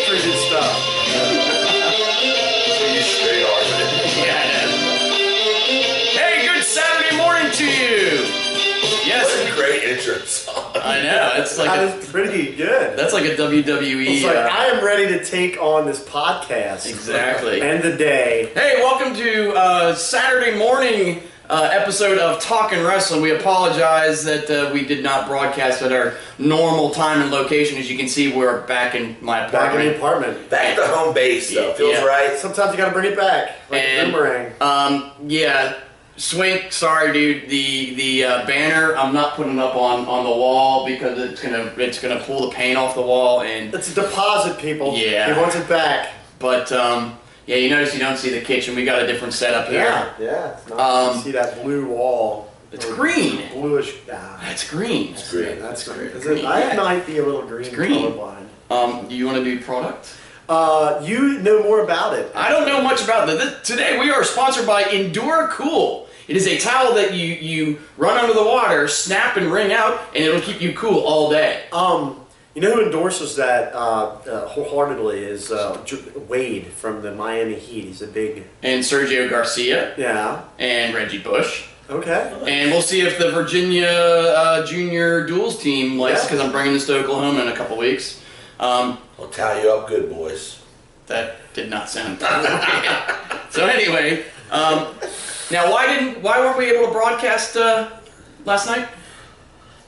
pretty good stuff. So you straight on it. Yeah, I know. Hey, good Saturday morning to you. Yes. What a great intro song. I know. It's like That was pretty good. that's like a WWE. It's like, I am ready to take on this podcast. Exactly. End the day. Hey, welcome to Saturday morning episode of Talkin Wrestling. We apologize that we did not broadcast at our normal time and location. As you can see, we're back in my Back in apartment. the apartment. Back to home base, though. Feels Yeah. right. Sometimes you gotta bring it back. Like And, a boomerang. Yeah, Swink, sorry dude, the banner I'm not putting up on the wall because it's gonna pull the paint off the wall, and It's a deposit, people. Yeah. He wants it back. but yeah, you notice you don't see the kitchen. We got a different setup here. Yeah. It's not, you see that blue wall. It's Or green. Bluish. It's green. That's green. That's It's green. green. I might be a little green, green. colorblind. Do you want to do product? You know more about it. I don't know much about that. Today we are sponsored by Endure Cool. It is a towel that you run under the water, snap and wring out, and it'll keep you cool all day. You know who endorses that wholeheartedly is Wade from the Miami Heat. He's a big... And Sergio Garcia Yeah. and Reggie Bush. Okay. And we'll see if the Virginia junior duels team likes, Yeah. because I'm bringing this to Oklahoma in a couple weeks. I'll tally you up good, boys. That did not sound So anyway, now why weren't we able to broadcast last night?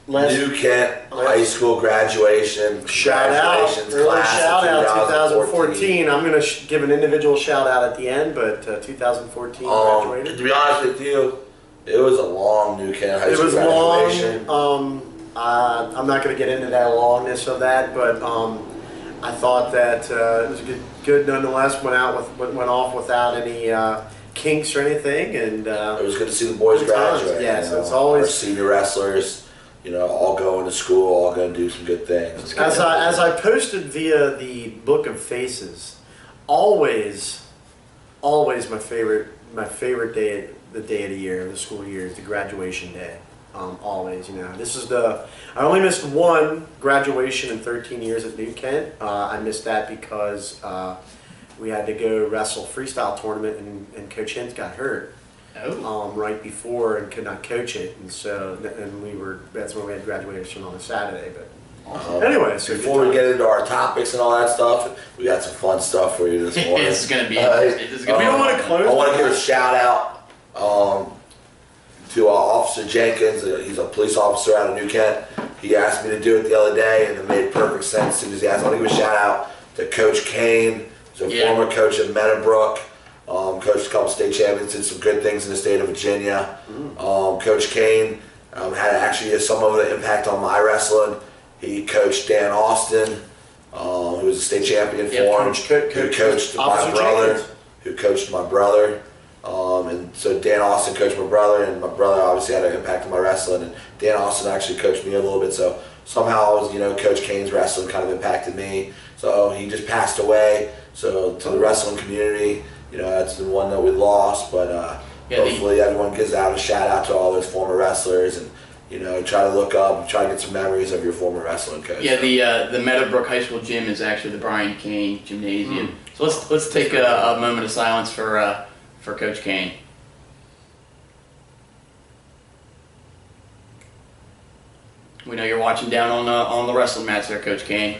New Kent High School graduation. Shout out. Congratulations, Early class of shout out 2014. I'm going to give an individual shout out at the end, but 2014 graduated. To be honest with you, it was a long New Kent High It School was graduation. long. I'm not going to get into that longness of that, but I thought that it was good nonetheless. Went off without any kinks or anything, and It was good to see the boys Good times. graduate. Yeah, you so know. it's always- our senior wrestlers, all going to school, all going to do some good things. as I posted via the Book of Faces, always my favorite day, the day of the year, the school year, is the graduation day. Always, this is I only missed one graduation in 13 years at New Kent. I missed that because we had to go wrestle freestyle tournament, and Coach Hintz got hurt right before and could not coach it, and so that's when we had graduation on a Saturday. But anyway, so Before we get into our topics and all that stuff, we got some fun stuff for you this morning. It's gonna be. we don't want to close. I want to give a shout out to Officer Jenkins. He's a police officer out of New Kent. He asked me to do it the other day, and it made perfect sense as soon as he asked. I want to give a shout out to Coach Kane. He's a former coach at Meadowbrook. Coached a couple state champions, did some good things in the state of Virginia. Coach Kane had actually some of the impact on my wrestling. He coached Dan Austin, who was a state champion for him. Who coached my brother. Who coached my brother. And so Dan Austin coached my brother, and my brother obviously had an impact on my wrestling. And Dan Austin actually coached me a little bit. So somehow, Coach Kane's wrestling kind of impacted me. So he just passed away. So to the wrestling community, that's the one that we lost. But hopefully everyone gives out a shout out to all those former wrestlers, and try to look up, try to get some memories of your former wrestling coach. Yeah, the Meadowbrook High School gym is actually the Brian Kane Gymnasium. So let's take a moment of silence for Coach Kane. We know you're watching down on the wrestling mats there, Coach Kane.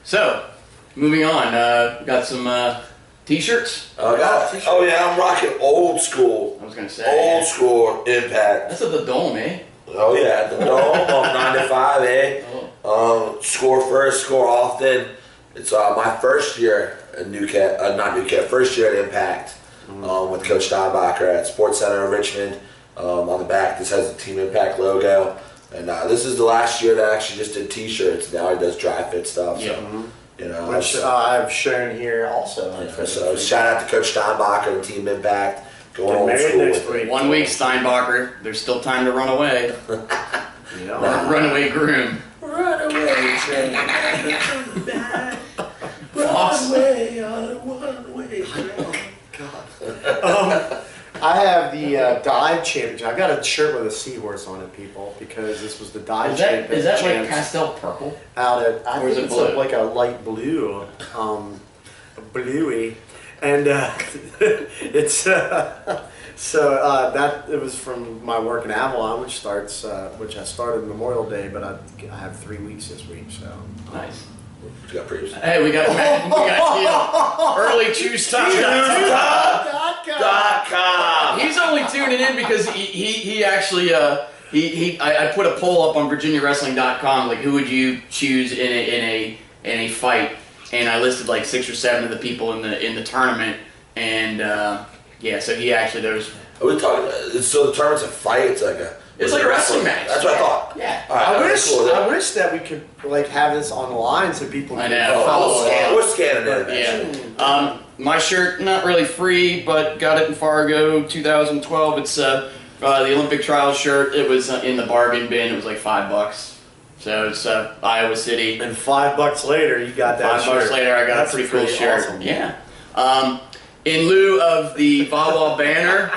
So moving on, got some T-shirts. Oh yeah, I'm rocking old school. I was gonna say Old school Impact. That's at the Dome, eh? Oh yeah, the Dome on 9 to 5, eh? Score first, score often. It's my first year at first year at Impact with Coach Steinbacher at Sports Center in Richmond. On the back, this has the Team Impact logo. And this is the last year that I actually just did T-shirts. Now he does dry fit stuff. Yeah. So, which I've shown here also. So shout out to Coach Steinbacher and Team Impact. Going old married school next with it. week. 1 week, Steinbacher. There's still time to run away. Runaway groom. Runaway train. Runaway on a one-way train. I I have the dive championship. I got a shirt with a seahorse on it, people, because this was the dive championship. Is that like pastel purple? Out at, I Or is think it it's blue? like a light blue, bluey, and it's so that it was from my work in Avalon, which I started Memorial Day, but I have 3 weeks this week, so Nice. You got previous. Hey, we got you. Early choose time. .com. He's only tuning in because he actually I put a poll up on VirginiaWrestling.com, like who would you choose in a fight, and I listed like 6 or 7 of the people in the tournament, and yeah, so he actually there's. Are we talking? So the tournament's a fight. It's like a wrestling match. That's what I thought. Yeah. All right, I wish that we could like have this online so people I can know. follow it. We're scanning it. Yeah. My shirt, not really free, but got it in Fargo 2012. It's the Olympic Trials shirt. It was in the bargain bin. It was like $5. So it's Iowa City. And $5 later, you got that $5 later, I got That's a pretty cool shirt. awesome. Yeah. In lieu of the VAWA banner,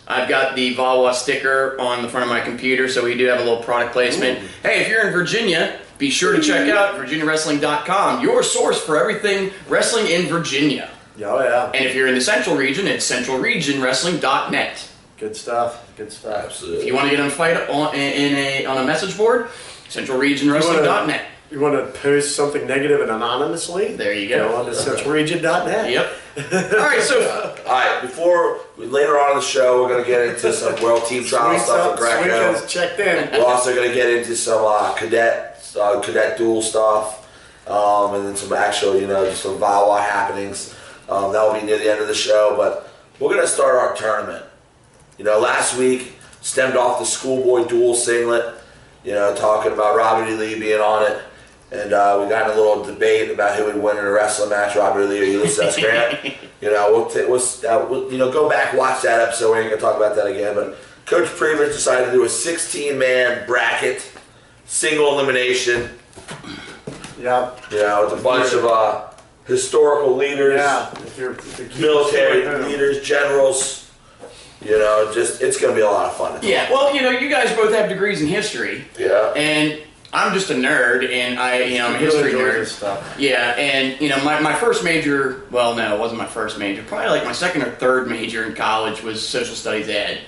I've got the VAWA sticker on the front of my computer, so we do have a little product placement. Ooh. Hey, if you're in Virginia, be sure to check out VirginiaWrestling.com, your source for everything wrestling in Virginia. Oh yeah. And if you're in the Central Region, it's centralregionwrestling.net. Good stuff. Good stuff. Absolutely. If you want to get on a fight on a message board, centralregionwrestling.net. You want to post something negative and anonymously? There you go. Go on to centralregion.net. Yep. All right, so All right. Later on in the show, we're going to get into some world team trial stuff at Greco. Swing checked in. We're also going to get into some cadet duel stuff, and then some actual, just some VAWA happenings. That will be near the end of the show, but we're going to start our tournament. Last week stemmed off the schoolboy duel singlet, talking about Robert E. Lee being on it. And we got in a little debate about who would win in a wrestling match, Robert E. Lee or Ulysses Grant. We'll go back, watch that episode. We ain't going to talk about that again. But Coach Previous decided to do a 16-man bracket, single elimination. Yep. With a bunch of historical leaders, Yeah. military leaders, generals. It's going to be a lot of fun. yeah, well, you guys both have degrees in history. Yeah. And I'm just a nerd, and I'm a history nerd. Stuff. Yeah, and my first major, well, no, it wasn't my first major. Probably like my second or third major in college was social studies ed.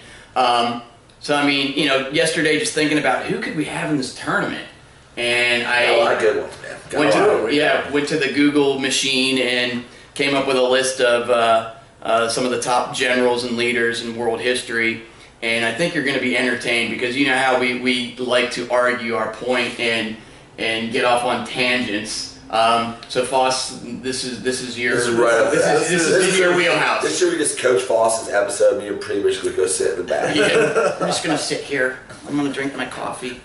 So I mean, yesterday just thinking about who could we have in this tournament, and A lot of good ones, man. went to the Google machine and came up with a list of some of the top generals and leaders in world history. And I think you're going to be entertained because you know how we like to argue our point and get off on tangents. So Foss, this is your This is right up there. this is your wheelhouse. This should be just Coach Foss's episode. Me and Previous would go sit in the back. Yeah, I'm just gonna sit here. I'm gonna drink my coffee.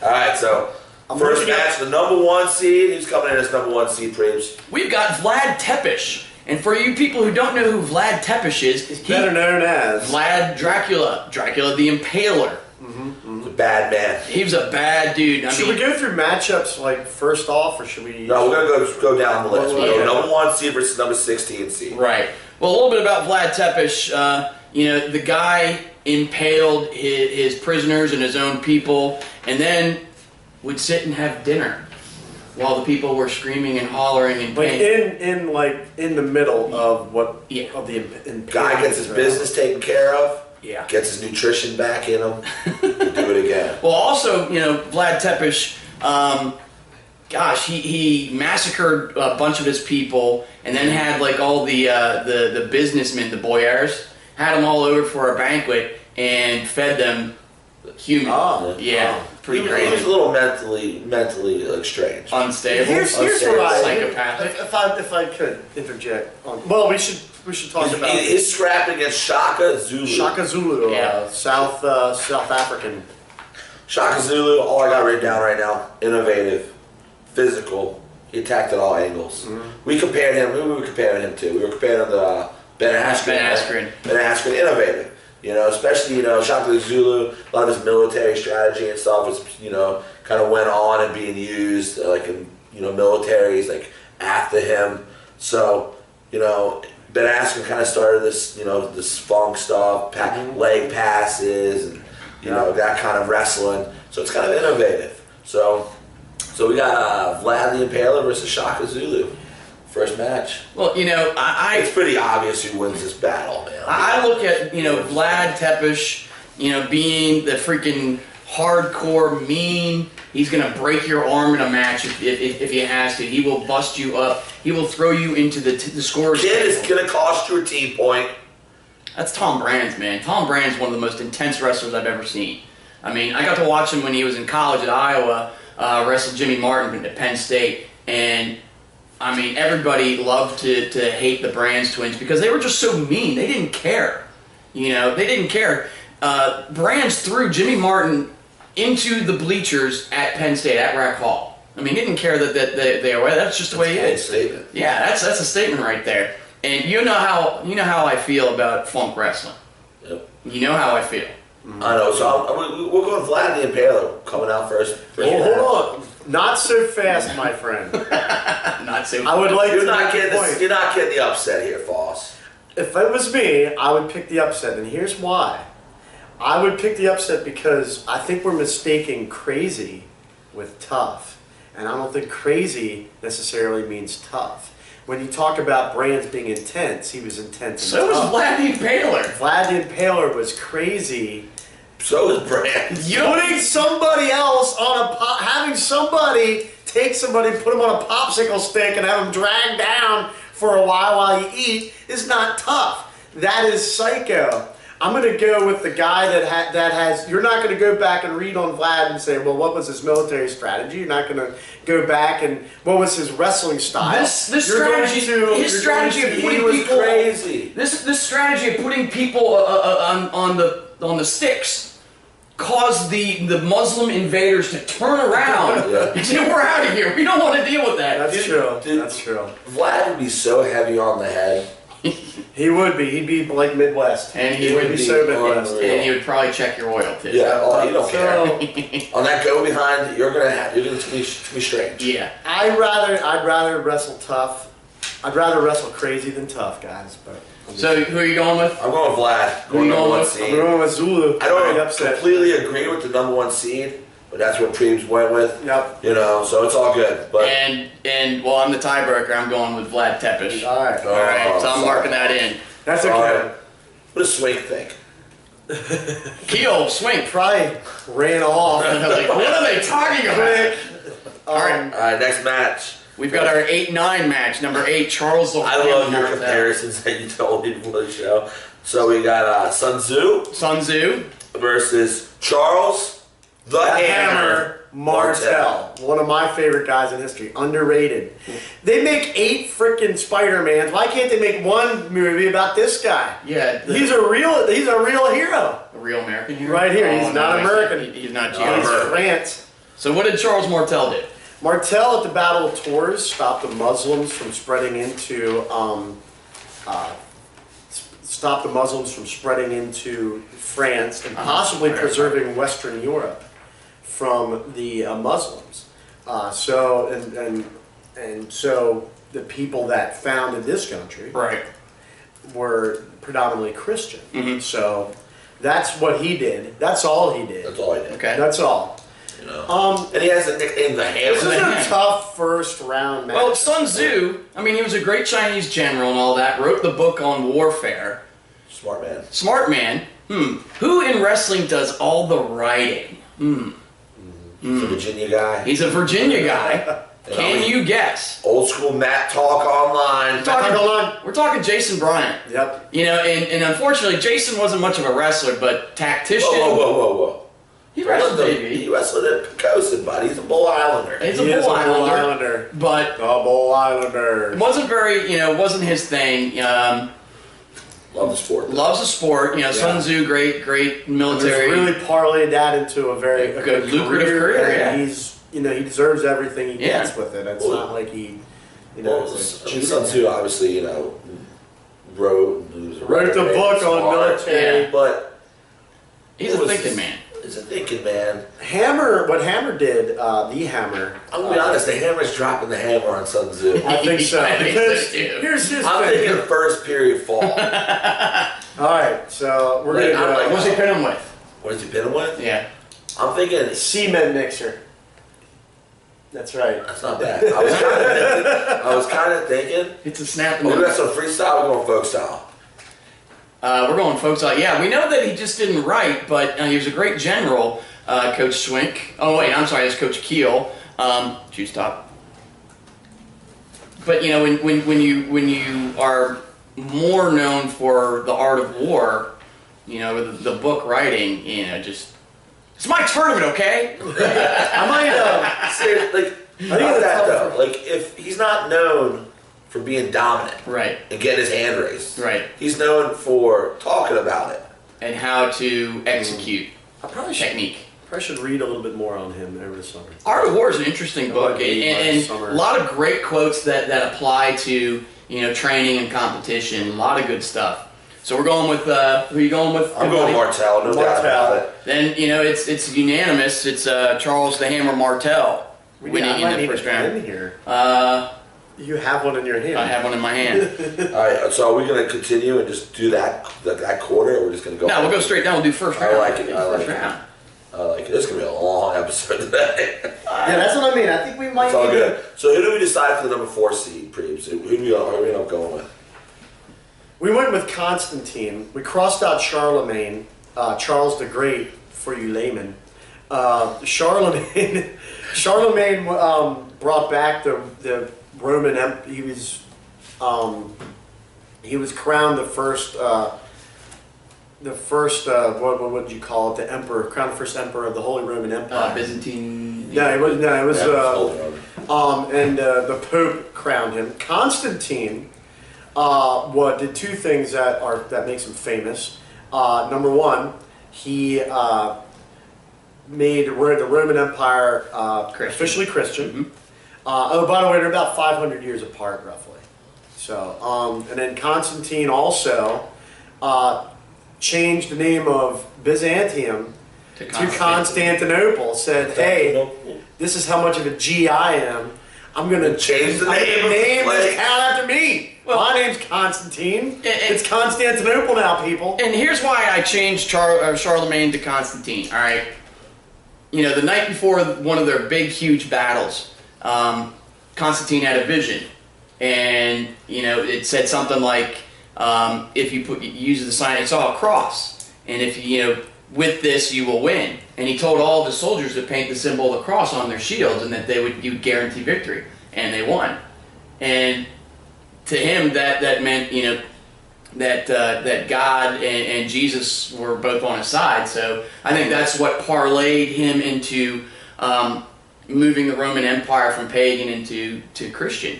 All right, so first match, the number 1 seed. Who's coming in as number 1 seed, Previous? We've got Vlad Tepes. And for you people who don't know who Vlad Tepes is, Better known as Vlad Dracula the Impaler. The bad man. He was a bad dude. Should we go through matchups like first off, or should we? No, we're going to go down the list. We Yeah. go number 1 seed versus number 16 seed. Right. Well, a little bit about Vlad Tepes. The guy impaled his prisoners and his own people, and then would sit and have dinner while the people were screaming and hollering and Like pain. in the middle of what Yeah. of the Guy gets his business taken care of. Yeah. Gets his nutrition back in him. Do it again. Well, also, Vlad Tepes, he massacred a bunch of his people, and then had like all the businessmen, the boyars, had them all over for a banquet and fed them human. Oh, yeah, pretty He crazy. was a little mentally like strange. Unstable. Here's what Psychopathic. if I could interject. Well, we should talk about His scrap against Shaka Zulu. Shaka Zulu, Yeah. South African. Shaka Zulu, all I got written down right now, innovative, physical. He attacked at all angles. Mm-hmm. We compared him, who were we comparing him to? We were comparing him to Ben Askren. Ben Askren, innovative. Especially, Shaka Zulu, a lot of his military strategy and stuff was, kind of went on and being used, like in, militaries, like after him. So, Ben Askren kind of started this, this funk stuff, leg passes, and that kind of wrestling. So it's kind of innovative. So we got Vlad the Impaler versus Shaka Zulu. First match. Well, it's pretty obvious who wins this battle, man. I look at, Vlad Tepes, being the freaking hardcore mean. He's going to break your arm in a match if he has to. He will bust you up. He will throw you into the scorer's Kid table. is going to cost you a team point. That's Tom Brands, man. Tom Brands, one of the most intense wrestlers I've ever seen. I mean, I got to watch him when he was in college at Iowa, wrestle Jimmy Martin at Penn State, and I mean, everybody loved to hate the Brands twins because they were just so mean. They didn't care. They didn't care. Brands threw Jimmy Martin into the bleachers at Penn State, at Rack Hall. I mean, he didn't care that they were. That's just the way he is. Statement. Yeah, that's a statement right there. And you know how I feel about funk wrestling. Yep. You know how I feel. I know. So we're going Vlad the Impaler coming out first. Hold on. Not so fast, my friend. Not so. I would like You're to not make a getting point. you're not getting the upset here, Foss. If it was me, I would pick the upset, and here's why. I would pick the upset because I think we're mistaking crazy with tough, and I don't think crazy necessarily means tough. When you talk about Brands being intense, he was intense. So was Vlad the Impaler. Vlad the Impaler was crazy. So is Brands. Putting somebody else on having somebody take somebody, put them on a popsicle stick, and have them dragged down for a while you eat is not tough. That is psycho. I'm going to go with the guy that has. You're not going to go back and read on Vlad and say, well, what was his military strategy? You're not going to go back and what was his wrestling style? His strategy of putting people crazy. This strategy of putting people on the sticks caused the Muslim invaders to turn around and say, "We're out of here. We don't want to deal with that." That's true. That's true. Vlad would be so heavy on the head. He would be. He'd be like Midwest. And he would be so Midwest. And he would probably check your oil too. Yeah, you don't care. On that go behind, you're gonna be strange. Yeah. I'd rather wrestle tough. I'd rather wrestle crazy than tough, guys. But So who are you going with? I'm going with Vlad. Who are you going with? I'm going with Zulu. I don't completely agree with the number one seed, but that's what Preebs went with. Yep. So it's all good. But And well, I'm the tiebreaker. I'm going with Vlad Tepes. All right. All right. So I'm marking that in. That's okay. Right. What does Swink think? Keel, swing. Probably ran off. Like, what are they talking about? All right. All right, next match. We've got our 8-9 match. Number 8, Charles the I love your Hammer comparisons that you told me before the show. So we got Sun Tzu Sun Tzu. versus Charles the Hammer Martel, one of my favorite guys in history, underrated. They make 8 freaking Spider-Mans. Why can't they make one movie about this guy? Yeah. He's a real hero. A real American hero? Right here, he's not American. He's not He's Jewish. France. So what did Charles Martel do? Martel at the Battle of Tours stopped the Muslims from spreading into France and possibly preserving Western Europe from the Muslims. So the people that founded this country Right. were predominantly Christian. Mhm. So that's what he did. That's all he did. That's all I did. Okay. That's all. And he has a nickname, the This is Hammer. a tough first round match. Well, Sun Tzu, I mean, he was a great Chinese general and all that, wrote the book on warfare. Smart man. Smart man. Who in wrestling does all the writing? He's a Virginia guy. He's a Virginia guy. Can you guess? Old school Matt Talk online. We're talking Jason Bryant. Yep. And unfortunately, Jason wasn't much of a wrestler, but tactician. Whoa. He wrestled, baby. He wrestled at Pocosin, buddy. He's a Bull Islander. He's a Bull Islander. But the Bull Islander. it wasn't very, wasn't his thing. Love the sport. Loves the sport. Sun Tzu, great military. He's really parlayed that into a very good lucrative career. And Yeah. he's he deserves everything he gets with it. It's not like he Sun Tzu obviously wrote the book on military. but He's a thinking man. is a thinking man. What Hammer did, the Hammer. I'm gonna be honest, the Hammer's dropping the hammer on Sun Tzu. I think so. I think Because so, too. here's his I'm thing. thinking first period fall. All right, so we're Like, gonna I'm go like, What's he pin him with? What did you pin him with? Yeah. I'm thinking cement mixer. That's right. that's not bad. I was kind of thinking. It's a snap. Oh, we got some freestyle. We're going folk style. We're going folks out. Yeah, we know that he just didn't write, but he was a great general, Coach Swink. Oh wait, I'm sorry, it's Coach Keel. Choose top. But you know, when you are more known for the art of war, you know, the book writing, you know, just it's Mike's tournament, okay? I might. Seriously, like, I think not it's that tough. though. Like, if he's not known for being dominant Right, and getting his hand raised, right, he's known for talking about it. and how to execute I probably should. technique. Probably should read a little bit more on him over the summer. Art of War is an interesting book, might be by and summer. a lot of great quotes that apply to, you know, training and competition. A lot of good stuff. So we're going with who are you going with? I'm going Martell, no doubt about it. Then you know it's unanimous. It's Charles the Hammer Martell winning I might in the need first a pen round. here. I You have one in your hand. have one in my hand. All right, so are we going to continue and just do that quarter, or we're just going to go? No, we'll go straight down. We'll do first I round. like it, I like First it. round. I like it. This is going to be a long episode today. Yeah, that's what I mean. I think we might. It's all need good. So who do we decide for the number 4 seed, Preebs? Who do we end up going with? We went with Constantine. We crossed out Charlemagne, Charles the Great for you laymen. Charlemagne brought back the Roman Empire. He was crowned the first. What would you call it? The emperor, crowned the first emperor of the Holy Roman Empire. Byzantine. No, it was. No, it was. Yeah, And the Pope crowned him. Constantine did two things that makes him famous. Number one, he made the Roman Empire Christian. officially Christian. Mhm. Oh, by the way, they're about 500 years apart, roughly. So, and then Constantine also changed the name of Byzantium to Constantinople. Said, "Hey, this is how much of a G I am. I'm gonna Change the I'm name gonna of the name this place." town after me. Well- My name's Constantine. And- It's Constantinople now, people." And here's why I changed Charlemagne to Constantine. All right, you know, the night before one of their big, huge battles, Constantine had a vision, and you know, it said something like, "If you use the sign, it's all a cross, and if you with this you will win." And he told all the soldiers to paint the symbol of the cross on their shields, and that you would guarantee victory, and they won. And to him, that meant that God and Jesus were both on his side. So I think that's what parlayed him into moving the Roman Empire from pagan into Christian.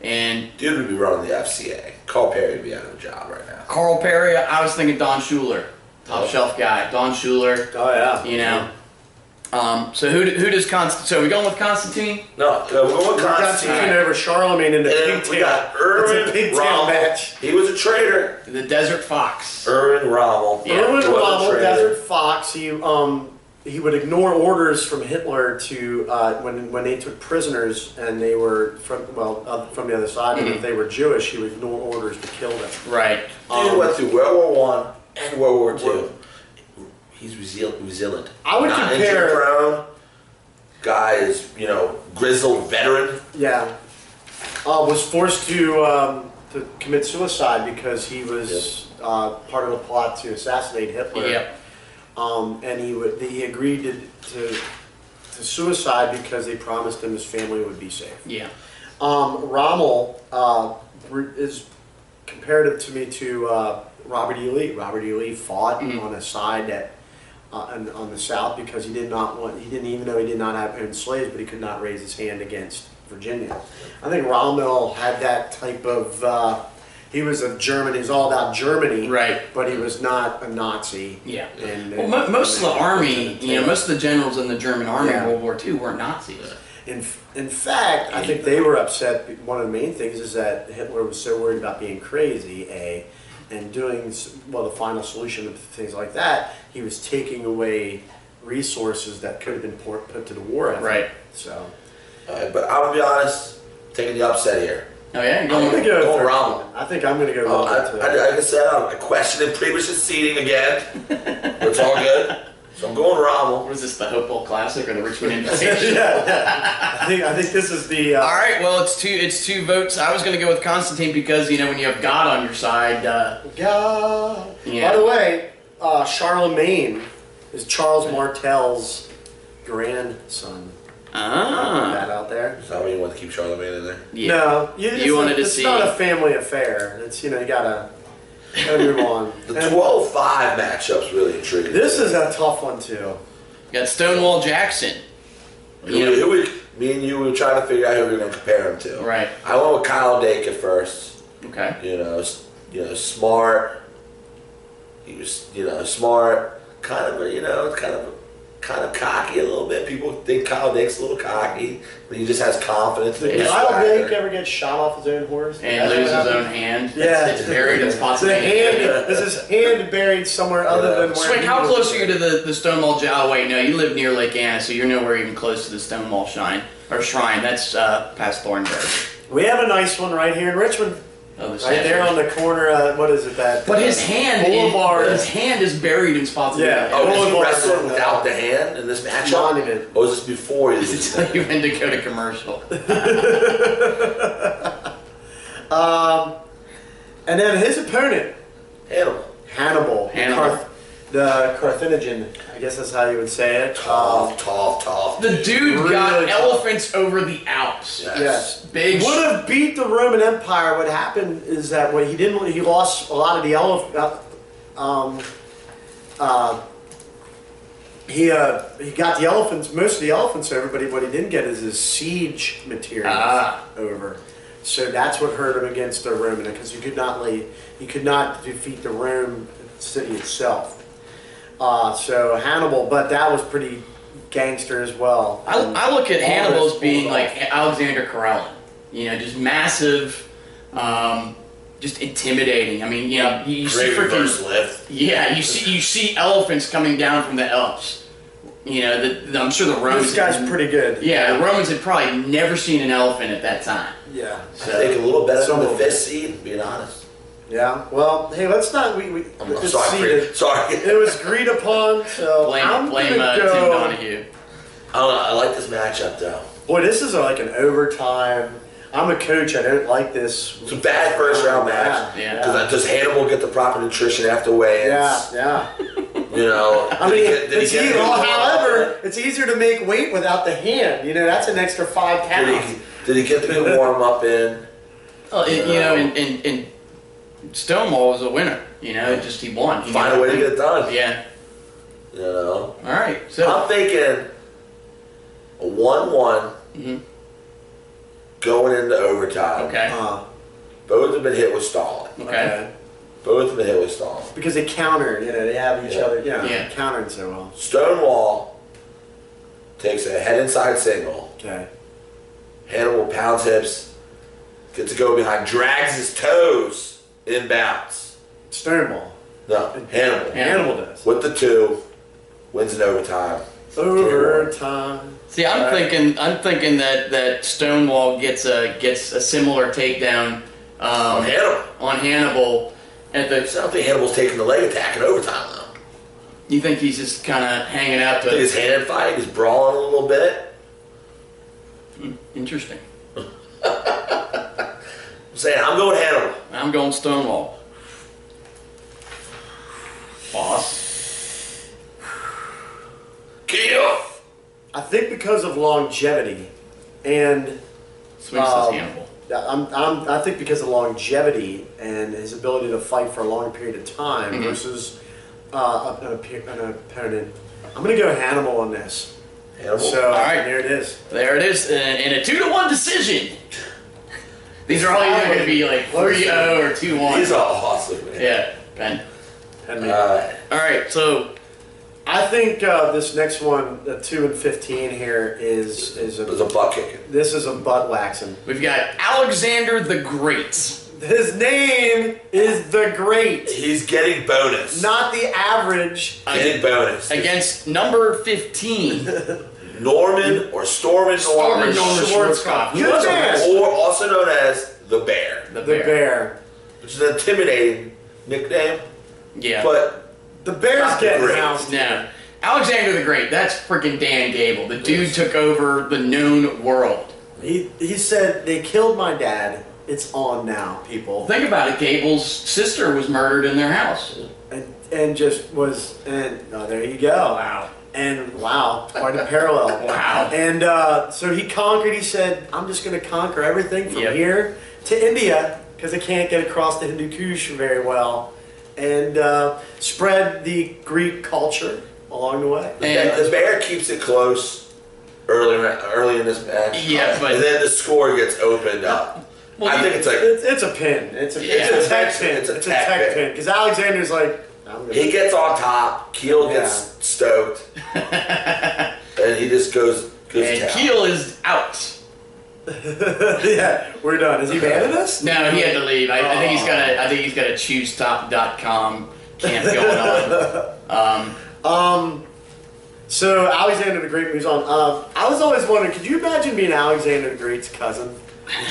And Dude would be running the FCA. Carl Perry would be out of a job right now. Carl Perry, I was thinking Don Schuler, top Oh. shelf guy. Don Schuler, Oh yeah. you know. So who does Constantine? So are we going with Constantine? No, we're going with Constantine Constantine. over Charlemagne in the And we pigtail. got It's a Erwin pigtail Rommel. match. He was a traitor. The Desert Fox. Erwin Rommel. Yeah, Erwin was a Rommel, traitor. Desert Fox. He would ignore orders from Hitler to when they took prisoners and they were from the other side, and if they were Jewish, he would ignore orders to kill them. Right. Dude went through World War One and World War Two. He's resilient. I would Not compare- injury prone. Guy is, grizzled veteran. Yeah, was forced to commit suicide because he was part of a plot to assassinate Hitler. Yep. And he agreed to suicide because they promised him his family would be safe. Yeah. Rommel is comparative to me to Robert E. Lee. Robert E. Lee fought on a side that on the South because he didn't even though he did not have own slaves, but he could not raise his hand against Virginia. I think Rommel had that type of. He was a German. He was all about Germany, Right. But he was not a Nazi. Yeah. And Most of the army, most of the generals in the German army Yeah. in World War II weren't Nazis. In fact, I think they were upset. One of the main things is that Hitler was so worried about being crazy, and doing the final solution of things like that. He was taking away resources that could have been put to the war effort. Right. So, But I'm gonna be honest, taking the upset here. Oh yeah, I'm going to go Going 13. Rommel. I think I'm going to go Rommel, too. Like I said, I'm questioning previous seating again. But it's all good. So I'm going Rommel. What is this, the Hopewell Classic or the Richmond Invitation? yeah. I think this is the... All right, well, it's two votes. I was going to go with Constantine because, you know, when you have God on your side... God. Yeah. By the way, Charlemagne is Charles Martel's grandson. That out there. Is that why you want to keep Charlemagne in there? Yeah. No, You wanted to see... It's not a family affair. It's, you know, you gotta move on. The 12-5 matchup's really intriguing. This is a tough one too. You got Stonewall Jackson. Me and you were trying to figure out who we were going to compare him to. Right. I went with Kyle Dake at first. Okay. You know, smart. He was, smart. Kind of cocky a little bit. People think Kyle Dake's a little cocky, but he just has confidence. Did Kyle Dake ever get shot off his own horse? And lose his own hand. Yeah. It's buried in spots. Is his hand buried somewhere other than where Swing, he how was close are you buried? to the Stonewall Oh, wait, no, you live near Lake Anna, so you're nowhere even close to the Stonewall Shrine. That's past Thornbury. We have a nice one right here in Richmond. Oh, the Right there on the corner, what is it, that? But his hand is buried in spots. Yeah. Oh, is he Boulevard. wrestling without the hand in this matchup? Monument. Or was this before he It's like you went to go to commercial. And then his opponent, Hannibal. Hannibal. The Carthaginian, I guess that's how you would say it. Tough. The dude Really got tough. elephants over the Alps. Yes. Big. Would have beat the Roman Empire. What happened is that he lost a lot of the he got the elephants, most of the elephants over, but what he didn't get is his siege materials over. So that's what hurt him against the Roman, because he could not defeat the Rome city itself. So Hannibal, but that was pretty gangster as well. I look at All Hannibal as this being pulled like off. Alexander Karelin. You know, just massive, just intimidating. I mean, you know, you see Great reverse freaking lift. yeah, you see elephants coming down from the Alps. You know, I'm sure the Romans. This guy's pretty good. Yeah, the Romans had probably never seen an elephant at that time. Yeah. I think a little better than the Some- fifth seed, being honest. Yeah. Well, hey, let's not. I'm let's sorry. see it. Sorry. It was agreed upon. So I'm Blame gonna Tim go. Donahue. I don't know. I like this matchup though. Boy, this is like an overtime. I'm a coach. I don't like this. It's a bad first round match. Yeah. Because does Hannibal get the proper nutrition after weigh-ins? Yeah. You know. I mean, However, it's easier to make weight without the hand. You know, that's an extra 5 pounds. did he get the good warm up in? Well, you know, and Stonewall was a winner. You know, he won. He Find a way to get it done. Yeah. You know. All right. So I'm thinking a 1-1 Mhm. going into overtime. Okay. Both have been hit with stalling. Okay. Both have been hit with stalling. Because they counter. You know, they have each other. Yeah. Countering so well. Stonewall takes a head inside single. Okay. Hannibal pounds hips, gets to go behind, drags his toes inbounds. Stonewall. No, Hannibal. Hannibal does. With the 2, wins in overtime. Overtime. See, I'm thinking that Stonewall gets a similar takedown On Hannibal. on Hannibal. At I the, don't think Hannibal's taking the leg attack in overtime though. you think he's just kind of hanging out I think to? his hand fight, he's brawling a little bit. Interesting. I'm saying I'm going Hannibal. I'm going Stonewall. Boss. Kill. I think because of longevity, and Swing says Hannibal. I think because of longevity and his ability to fight for a long period of time Mhm. versus an opponent, I'm going to go Hannibal on this. Hannibal. So All right. there it is. There it is, in a 2-1 decision. These are all either going to be like 3-0 or 2-1. These are awesome, man. Yeah, Ben. And All right, so I think this next one, the 2 and 15 here, is There's a butt kicking. this is a butt waxing. we've got Alexander the Great His name is the Great. He's getting bonus. Not the average. Getting bonus. Against number 15. Norman or Stormin Norman Schwarzkopf. Good man. Or also known as the Bear. The The Bear. Which is an intimidating nickname. Yeah. But The Bear's Not the getting Great. housed. No. Alexander the Great, that's freaking Dan Gable. The dude took over the known world. He said, they killed my dad. It's on now, people. Think about it, Gable's sister was murdered in their house. And just was, and oh, there you go. Wow. And wow, quite a parallel. Wow. And so he conquered, he said, I'm just going to conquer everything from Yep. here to India, because I can't get across the Hindu Kush very well, and spread the Greek culture along the way. And- the Bear keeps it close early in this match. Yeah, but- and then the score gets opened up. Well, I think it's like It's a pin. It's a tech pin. It's a It's tech pin. pin. Because Alexander's like, I'm gonna he gets on top, Keel gets stoked, and he just goes And down. Keel is out. yeah, we're done. Is he mad at us? No, he had to leave. I think he's got a ChooseTop.com camp going on. So Alexander the Great moves on. I was always wondering, could you imagine being Alexander the Great's cousin?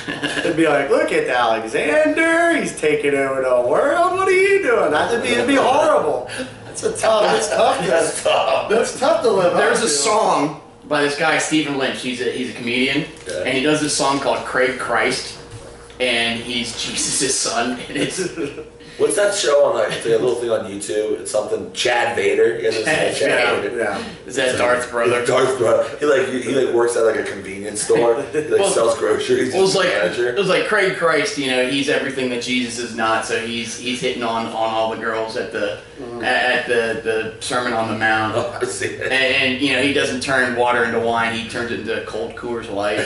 It'd be like, look at Alexander, he's taking over the world. What are you doing? It'd be horrible. That's tough. That's tough. That's tough to live. There's up a to. song by this guy Stephen Lynch. He's a comedian, Yeah. and he does this song called Craig Christ, and he's Jesus' son. And it's What's that show on? It's like a little thing on YouTube. It's something Chad Vader. You understand Chad Vader? Yeah. is that Darth brother? Darth brother. He works at like a convenience store. He Well, sells groceries. Well, He's a manager. it was like Craig Christ. He's everything that Jesus is not. So he's hitting on all the girls at the Sermon on the Mount. Oh, I see it. And he doesn't turn water into wine. He turns it into cold Coors Light.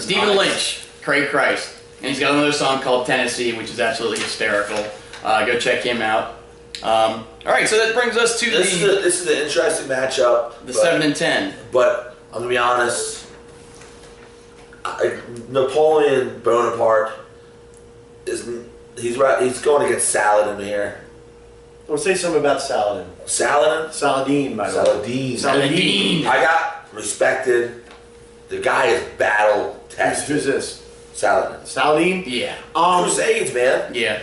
Stephen Lynch, Craig Christ, and he's got another song called Tennessee, which is absolutely hysterical. Go check him out. All right, so that brings us to This is an interesting matchup. the 7 and 10. But I'm gonna be honest. Napoleon Bonaparte he's going against Saladin here. I'll say something about Saladin. Saladin. Saladin, by the way. Saladin. I got respected. The guy is battle tested. Who's this? Saladin. Saladin? Yeah. Crusades, man. Yeah.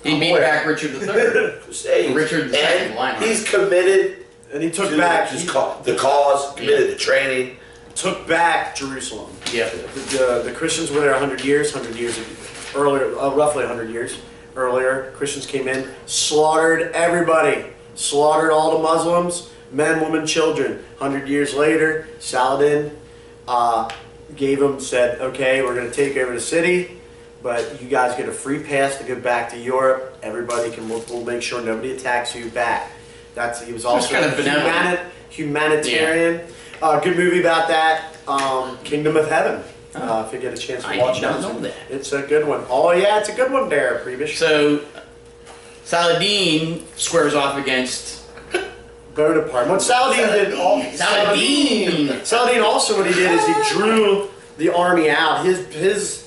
He beat aware. back Richard III. Crusades. Richard II And Lionheart. he's committed And he took to back the cause, committed to training. took back Jerusalem. Yep. The Christians were there 100 years earlier, roughly 100 years earlier. Christians came in, slaughtered everybody, slaughtered all the Muslims, men, women, children. 100 years later, Saladin said, okay, we're going to take over the city, but you guys get a free pass to go back to Europe. Everybody we'll make sure nobody attacks you back. He was also kind of benevolent. humanitarian. Good movie about that. Kingdom of Heaven. If you get a chance to I watch did not that. know that. It's a good one. Oh yeah, it's a good one there, Prebish. So Saladin squares off against Bonaparte. What Saladin did, Saladin also what he did is he drew the army out. His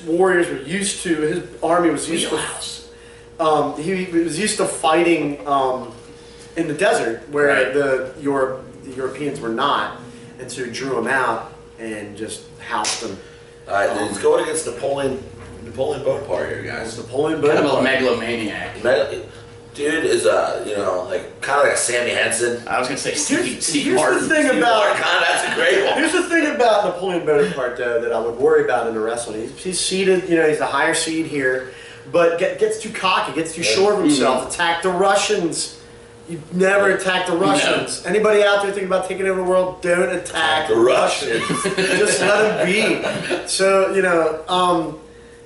warriors were used to. His army was used to. He was used to fighting in the desert where Right. the Europeans were not, and so he drew them out and just housed them. All right, then he's going against Napoleon Bonaparte here, guys. Napoleon kind of a Bonaparte. megalomaniac. Dude is kind of like a Sammy Henson. I was gonna say Steve Here's Martin. the thing about That's a great one. Here's the thing about Napoleon Bonaparte that I would worry about in the wrestling. He's seated, he's the higher seed here, but gets too cocky, gets too sure of himself. Attack the Russians. You never attack the Russians. Anybody out there thinking about taking over the world, don't attack The Russians. Just let them be. So,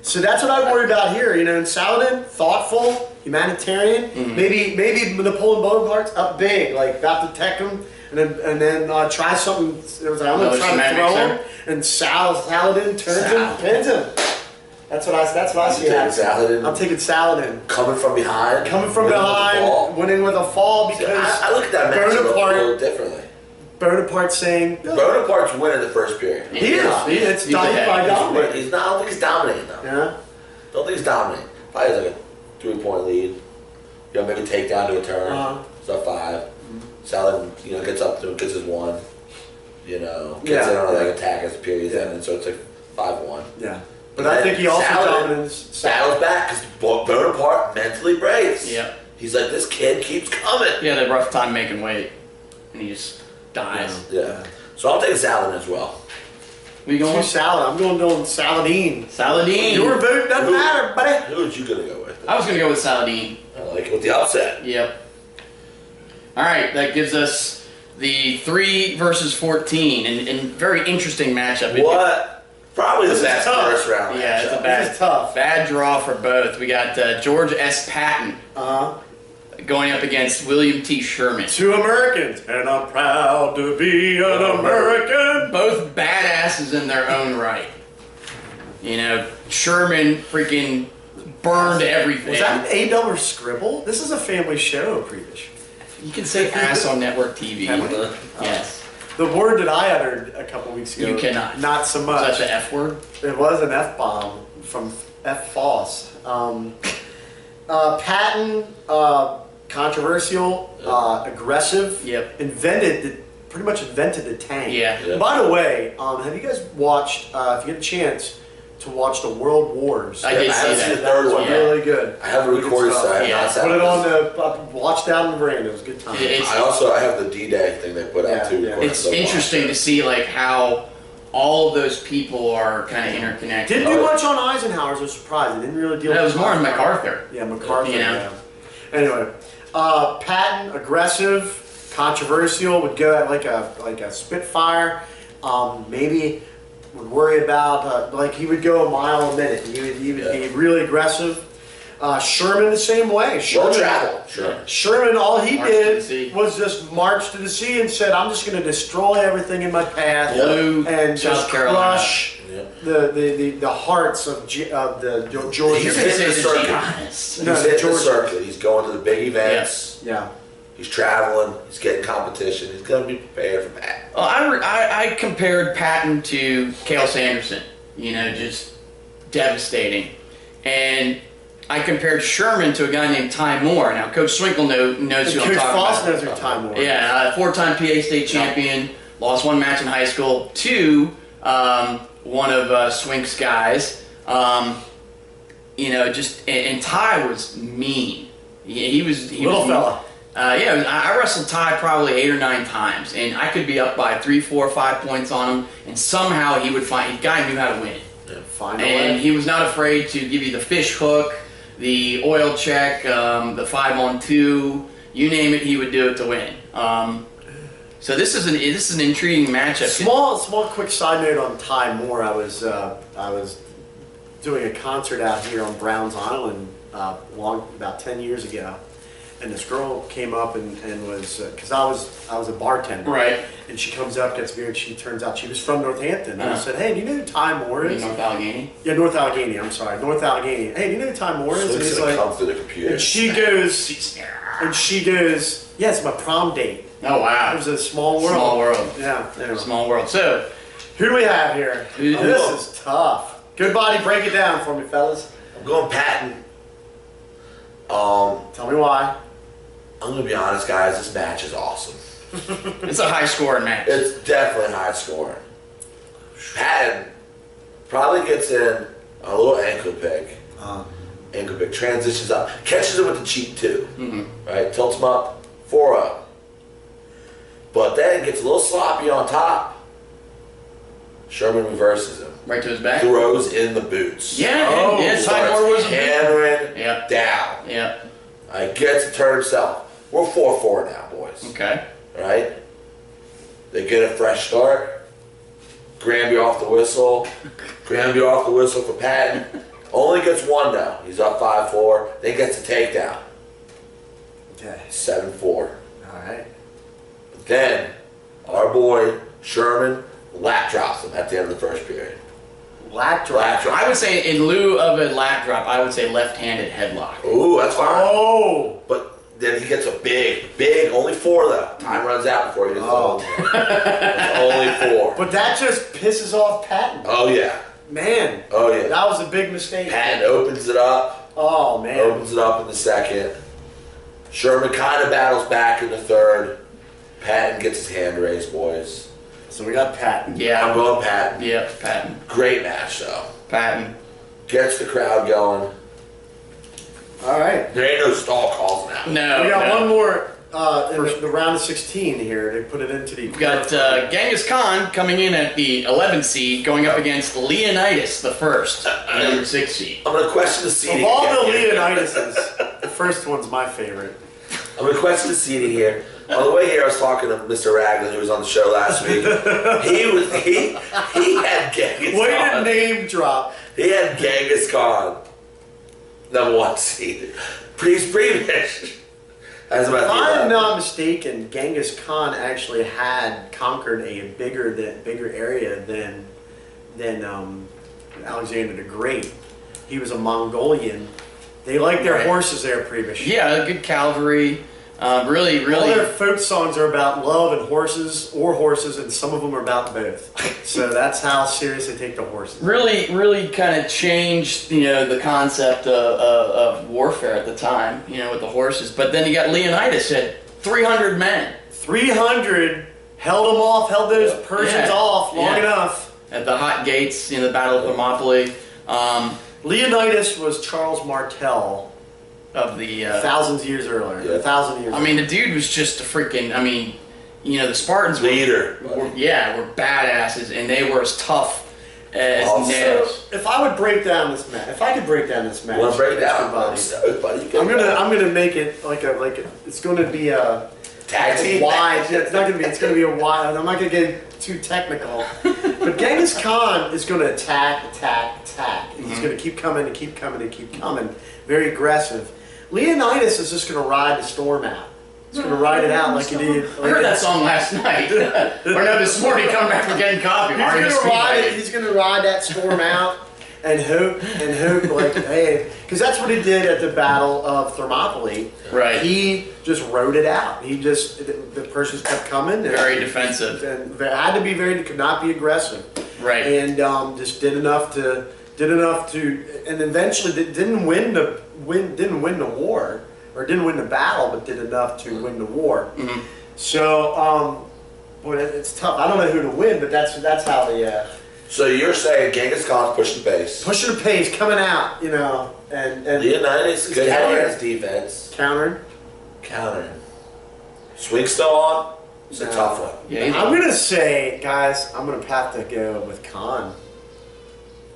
so that's what I worry about here. And Saladin, thoughtful, humanitarian. Maybe Napoleon Bonaparte's up big, like about to attack him, and then try something. It was like, I'm going to try to throw him, and Saladin turns him, pins him. That's what I see. taking Saladin? I'm taking Saladin. Coming from behind. Coming from winning with the ball. behind, winning with a fall See, because I look at that match a little differently. Bonaparte's saying Bonaparte's winning the first period. he is. It's He's ahead. by dominating. I don't think he's dominating though. Yeah. Don't think he's dominating. Probably has like a 3-point lead. You know, maybe takedown to a turn. It's up 5. Saladin, you know, gets up to gets his 1. You know, gets in on like attack as the period's ending, so it's like 5-1. Yeah. But I think he also dominates. Saddles back because Bonaparte mentally breaks. Yeah. He's like, this kid keeps coming. He had a rough time making weight, and he just dies. Yeah. So I'll take Saladin as well. Who you going with? Salad. I'm going Saladin. Saladin. Your vote doesn't matter, buddy. Who are you gonna go with? I was going to go with Saladin. I like it with the upset. Yep. All right, that gives us the 3 versus 14, and very interesting matchup. What? Probably the This is best tough. first round. Yeah, it's a This is tough. bad draw for both. We got George S. Patton going up against William T. Sherman. 2 Americans, and I'm proud to be an American. Both badasses in their own right. You know, Sherman freaking burned everything. Was that an A-double scribble? This is a family show, Prevish. You can say ass on network TV. Yes. The word that I uttered a couple weeks ago. You cannot. Not so Is much. that the F word? It was an F-bomb from F. Foss. Patton, controversial, aggressive. Yep. Pretty much invented the tank. Yeah. By the way, have you guys watched, if you get a chance, to watch the World Wars? I did I haven't see seen the that. third one. Yeah. Really good. I have a recorded, so I have Yeah. not seen Put it on this. watched out on the veranda. It was a good time. It's- I have the D-Day thing they put out too. Yeah. It's interesting to see like how all of those people are kind of interconnected. Didn't do much on Eisenhower, so I was surprised. It didn't really deal That with was more on Eisenhower. MacArthur. Yeah, MacArthur. You know? Yeah. Anyway, Patton, aggressive, controversial, would go at like a Spitfire. Maybe would worry about like he would go a mile a minute. He would be really aggressive. Sherman the same way. Well traveled. Sure. Sherman, all he March to the sea. did was just march to the sea and said, "I'm just going to destroy everything in my path Blue and South just Carolina. crush the hearts of the Georgia." You're going to say the the circuit. Giannis. No, He's hitting the Georgia. circuit. He's going to the big events. Yeah. He's traveling. He's getting competition. He's going to be prepared for that. Well, I compared Patton to Cale Sanderson. You know, just devastating. And I compared Sherman to a guy named Ty Moore. Now, Coach Swinkle knows who I'm Coach talking Foss about. knows who Ty Moore is. Yeah, 4-time PA state champion, lost 1 match in high school to one of Swink's guys. You know, and Ty was mean. He was Little fella. Yeah, I wrestled Ty probably 8 or 9 times, and I could be up by 3, 4, 5 points on him, and somehow he would find. The guy knew how to win, Find a and way. he was not afraid to give you the fish hook, the oil check, the 5-on-2, you name it, he would do it to win. So this is an intriguing matchup. Small quick side note on Ty Moore. I was doing a concert out here on Browns Island about 10 years ago, and this girl came up and was because I was a bartender, Right. And she comes up, gets beer, and she turns out she was from Northampton. And I said, "Hey, do you know who Ty Moore is?" North Allegheny. Yeah, North Allegheny. I'm sorry, North Allegheny. Hey, do you know who Ty Moore is? So And he's he's going to like, come through the computer. and she goes, "Yeah, it's my prom date." Oh wow. It was a small world. Small world. Yeah. Anyway. Small world. So Who do we have here? Who- This is tough. Good body, break it down for me, fellas. I'm going Patton. Tell me why. I'm going to be honest, guys. This match is awesome. it's a high scoring match. It's definitely high scoring. Patton probably gets in a little ankle pick. Ankle pick. Transitions up. Catches him with the cheek too. Right? Tilts him up. 4-0. But then gets a little sloppy on top. Sherman reverses him. Right to his back. Throws in the boots. Yeah, Oh, yeah. Ty Starts Moore was hammering Yep. down. Yep. Gets to turn himself. We're 4-4 now, boys. Okay. Right? They get a fresh start. Granby off the whistle. Granby off the whistle for Patton. Only gets 1 though. He's up 5-4. Then gets a takedown. Okay. 7-4. All right. Then our boy Sherman lap drops him at the end of the first period. Lat drop. Lap drop. I would say in lieu of a lat drop, I would say left-handed headlock. Ooh, that's fine. Oh. But then he gets a big, only 4 though. Time runs out before he gets the whole thing. It's only 4. But that just pisses off Patton. Oh yeah. man. Oh, yeah. That was a big mistake. Patton opens it up. Oh, man. Opens it up in the second. Sherman kind of battles back in the third. Patton gets his hand raised, boys. So we got Patton. Yeah. I'm going Patton. Yeah, Patton. Great match, though. Patton. Gets the crowd going. All right. There ain't no stall calls now. No. We got no. one more in the round of 16 here. They put it into the... We've got Genghis Khan coming in at the 11th seed, going up against Leonidas the first, number 6 seed. I'm going to question the seeding. Of all the again. Leonidases, the first one's my favorite. I'm going to question the seeding here. On the way here, I was talking to Mr. Ragland, who was on the show last week. He had Genghis Way Khan. to name drop. He had Genghis Khan, number 1 seed. He's previous. As If I'm not mistaken, Genghis Khan actually had conquered a bigger area than Alexander the Great. He was a Mongolian. They liked their horses there, Prevish. Yeah, good cavalry. Really. All their folk songs are about love and horses, and some of them are about both. So that's how serious they take the horses. Really kind of changed, the concept of warfare at the time, with the horses. But then you got Leonidas had 300 men. 300 held them off, held those Persians off long enough. At the Hot Gates, the Battle of Thermopylae. Leonidas was Charles Martel Of the... thousands of years earlier. Yeah. 1,000 years I mean, the dude was just a freaking... the Spartans leader. were badasses, and they were as tough as nails. So, if I could break down this match, Want to break it down, buddy? I'm gonna make it like it's gonna be a tag team. wide. Yeah, it's not gonna be. It's gonna be a wide. I'm not gonna get too technical. But Genghis Khan is gonna attack. He's gonna keep coming. Very aggressive. Leonidas is just gonna ride the storm out. He's gonna ride it out like he did. I heard that song last night. Or no, this morning coming back from getting coffee. He's gonna ride that storm out and hope like, hey, because that's what he did at the Battle of Thermopylae. Right. He just rode it out. The Persians kept coming. Very defensive. And had to be could not be aggressive. Right. And just did enough to, and eventually didn't win the war. Or didn't win the battle, but did enough to win the war. Mm-hmm. So, boy, it's tough. I don't know who to win, but that's how the So you're saying Genghis Khan's pushing the pace? pushing the pace, coming out, and Leonidas good countering. hands defense. countering. Swing still on? It's a No. tough one. Yeah, I'm gonna say, guys, I'm gonna have to go with Khan,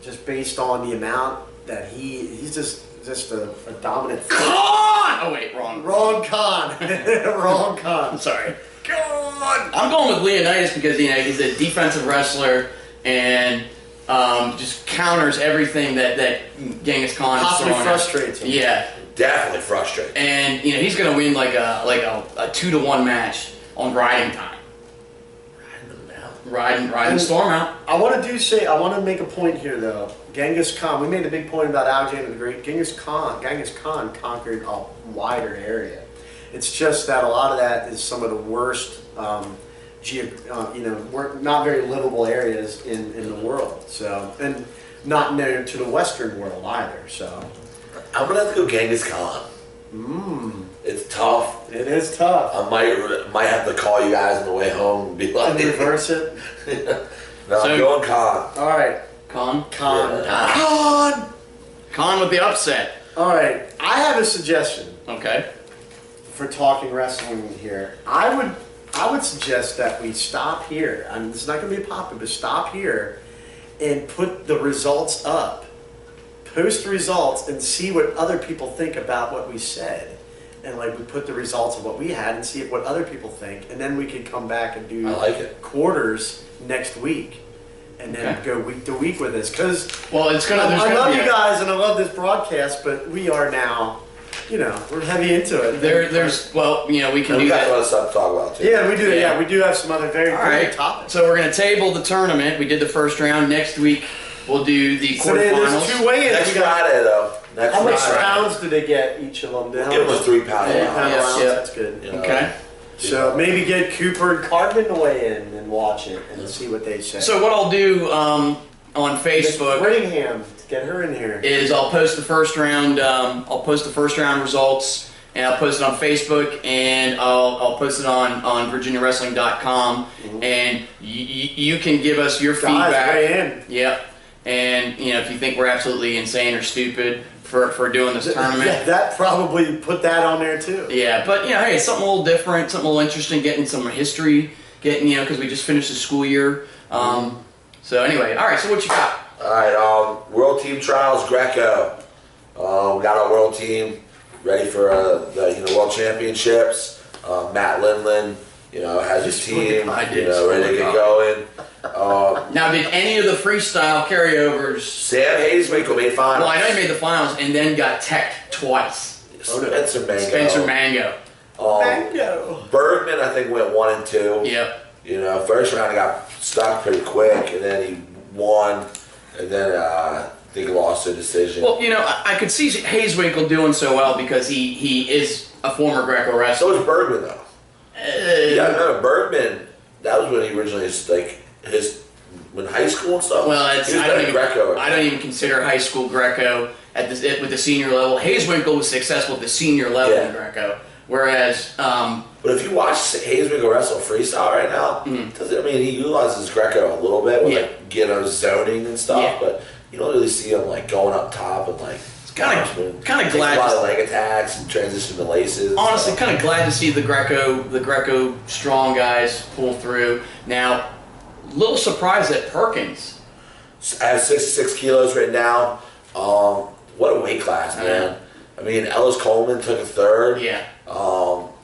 just based on the amount that he's just a dominant. Khan! Oh wait, wrong. Wrong Khan. Wrong Khan. I'm sorry. God. I'm going with Leonidas because he's a defensive wrestler and just counters everything that Genghis Khan is Possibly throwing. frustrates him. Yeah, Definitely frustrating. and he's going to win like a 2-to-1 match on riding time. Riding the storm out. I want to make a point here though. Genghis Khan, we made a big point about Alexander the Great. Genghis Khan conquered a wider area. It's just that a lot of that is some of the worst, not very livable areas in the world. So, and not known to the Western world either. So, I'm gonna have to go Genghis Khan. It's tough. it is tough. I might have to call you guys on the way home and be like, And reverse it. No, I'm going Khan. All right, Khan. Khan. Khan with the upset. All right, I have a suggestion. Okay. For talking wrestling here, I would suggest that we stop here. I mean, it's not going to be popular, but stop here and put the results up. Post the results and see what other people think about what we said. And we put the results of what we had and see what other people think. And then we could come back and do I like it. quarters next week. And then go week to week with this. Because Well, I love you guys and I love this broadcast, but we are now... we're heavy into it. we can do We got that. other stuff to talk about too. Yeah, we do. Yeah. Yeah, we do have some other very All good right. topics. So we're going to table the tournament. We did the first round. Next week we'll do the So there's quarterfinals. 2 weigh-ins. Next We got- Friday though. Next How much Friday. rounds do they get each of them? Give them a 3-pound Three round. pound Yeah, rounds. yeah. That's good. You know? Okay. So maybe get Cooper and Cartman to weigh in and watch it and see what they say. So what I'll do on Facebook Whittingham, get her in here. is I'll post the first round. I'll post the first round results, and I'll post it on Facebook, and I'll post it on VirginiaWrestling.com, and you can give us your feedback. Weigh in. Yep. And if you think we're absolutely insane or stupid for doing this tournament. Yeah, that probably put that on there too. Yeah, but hey, something a little different, something a little interesting, getting some history, because we just finished the school year. So anyway, all right. So what you got? All right, World Team Trials Greco. We got our World Team ready for the World Championships. Matt Lindland, has his team, ready to get going. Now, did any of the freestyle carryovers? Sam Hayeswinkle made finals. Well, I know he made the finals and then got teched twice. Spencer Mango. Spencer Mango. Mango. Bergman, I think, went 1 and 2. Yep. First round he got stuck pretty quick, and then he won, and then I think he lost a decision. Well, I could see Hayeswinkle doing so well because he is a former Greco wrestler. So was Bergman, though. Yeah, no, Bergman. That was when he originally when high school and stuff. Well, I don't even consider high school Greco with the senior level. Hayeswinkle was successful at the senior level in Greco, whereas. But if you watch Hayeswinkle wrestle freestyle right now, he utilizes Greco a little bit with zoning and stuff, but you don't really see him going up top and kind of glad a lot of leg attacks and transition to laces. Honestly, kind of glad to see the Greco strong guys pull through. Now, little surprised that Perkins. I have 66 kilos written down. What a weight class, man. Ellis Coleman took a third. Yeah.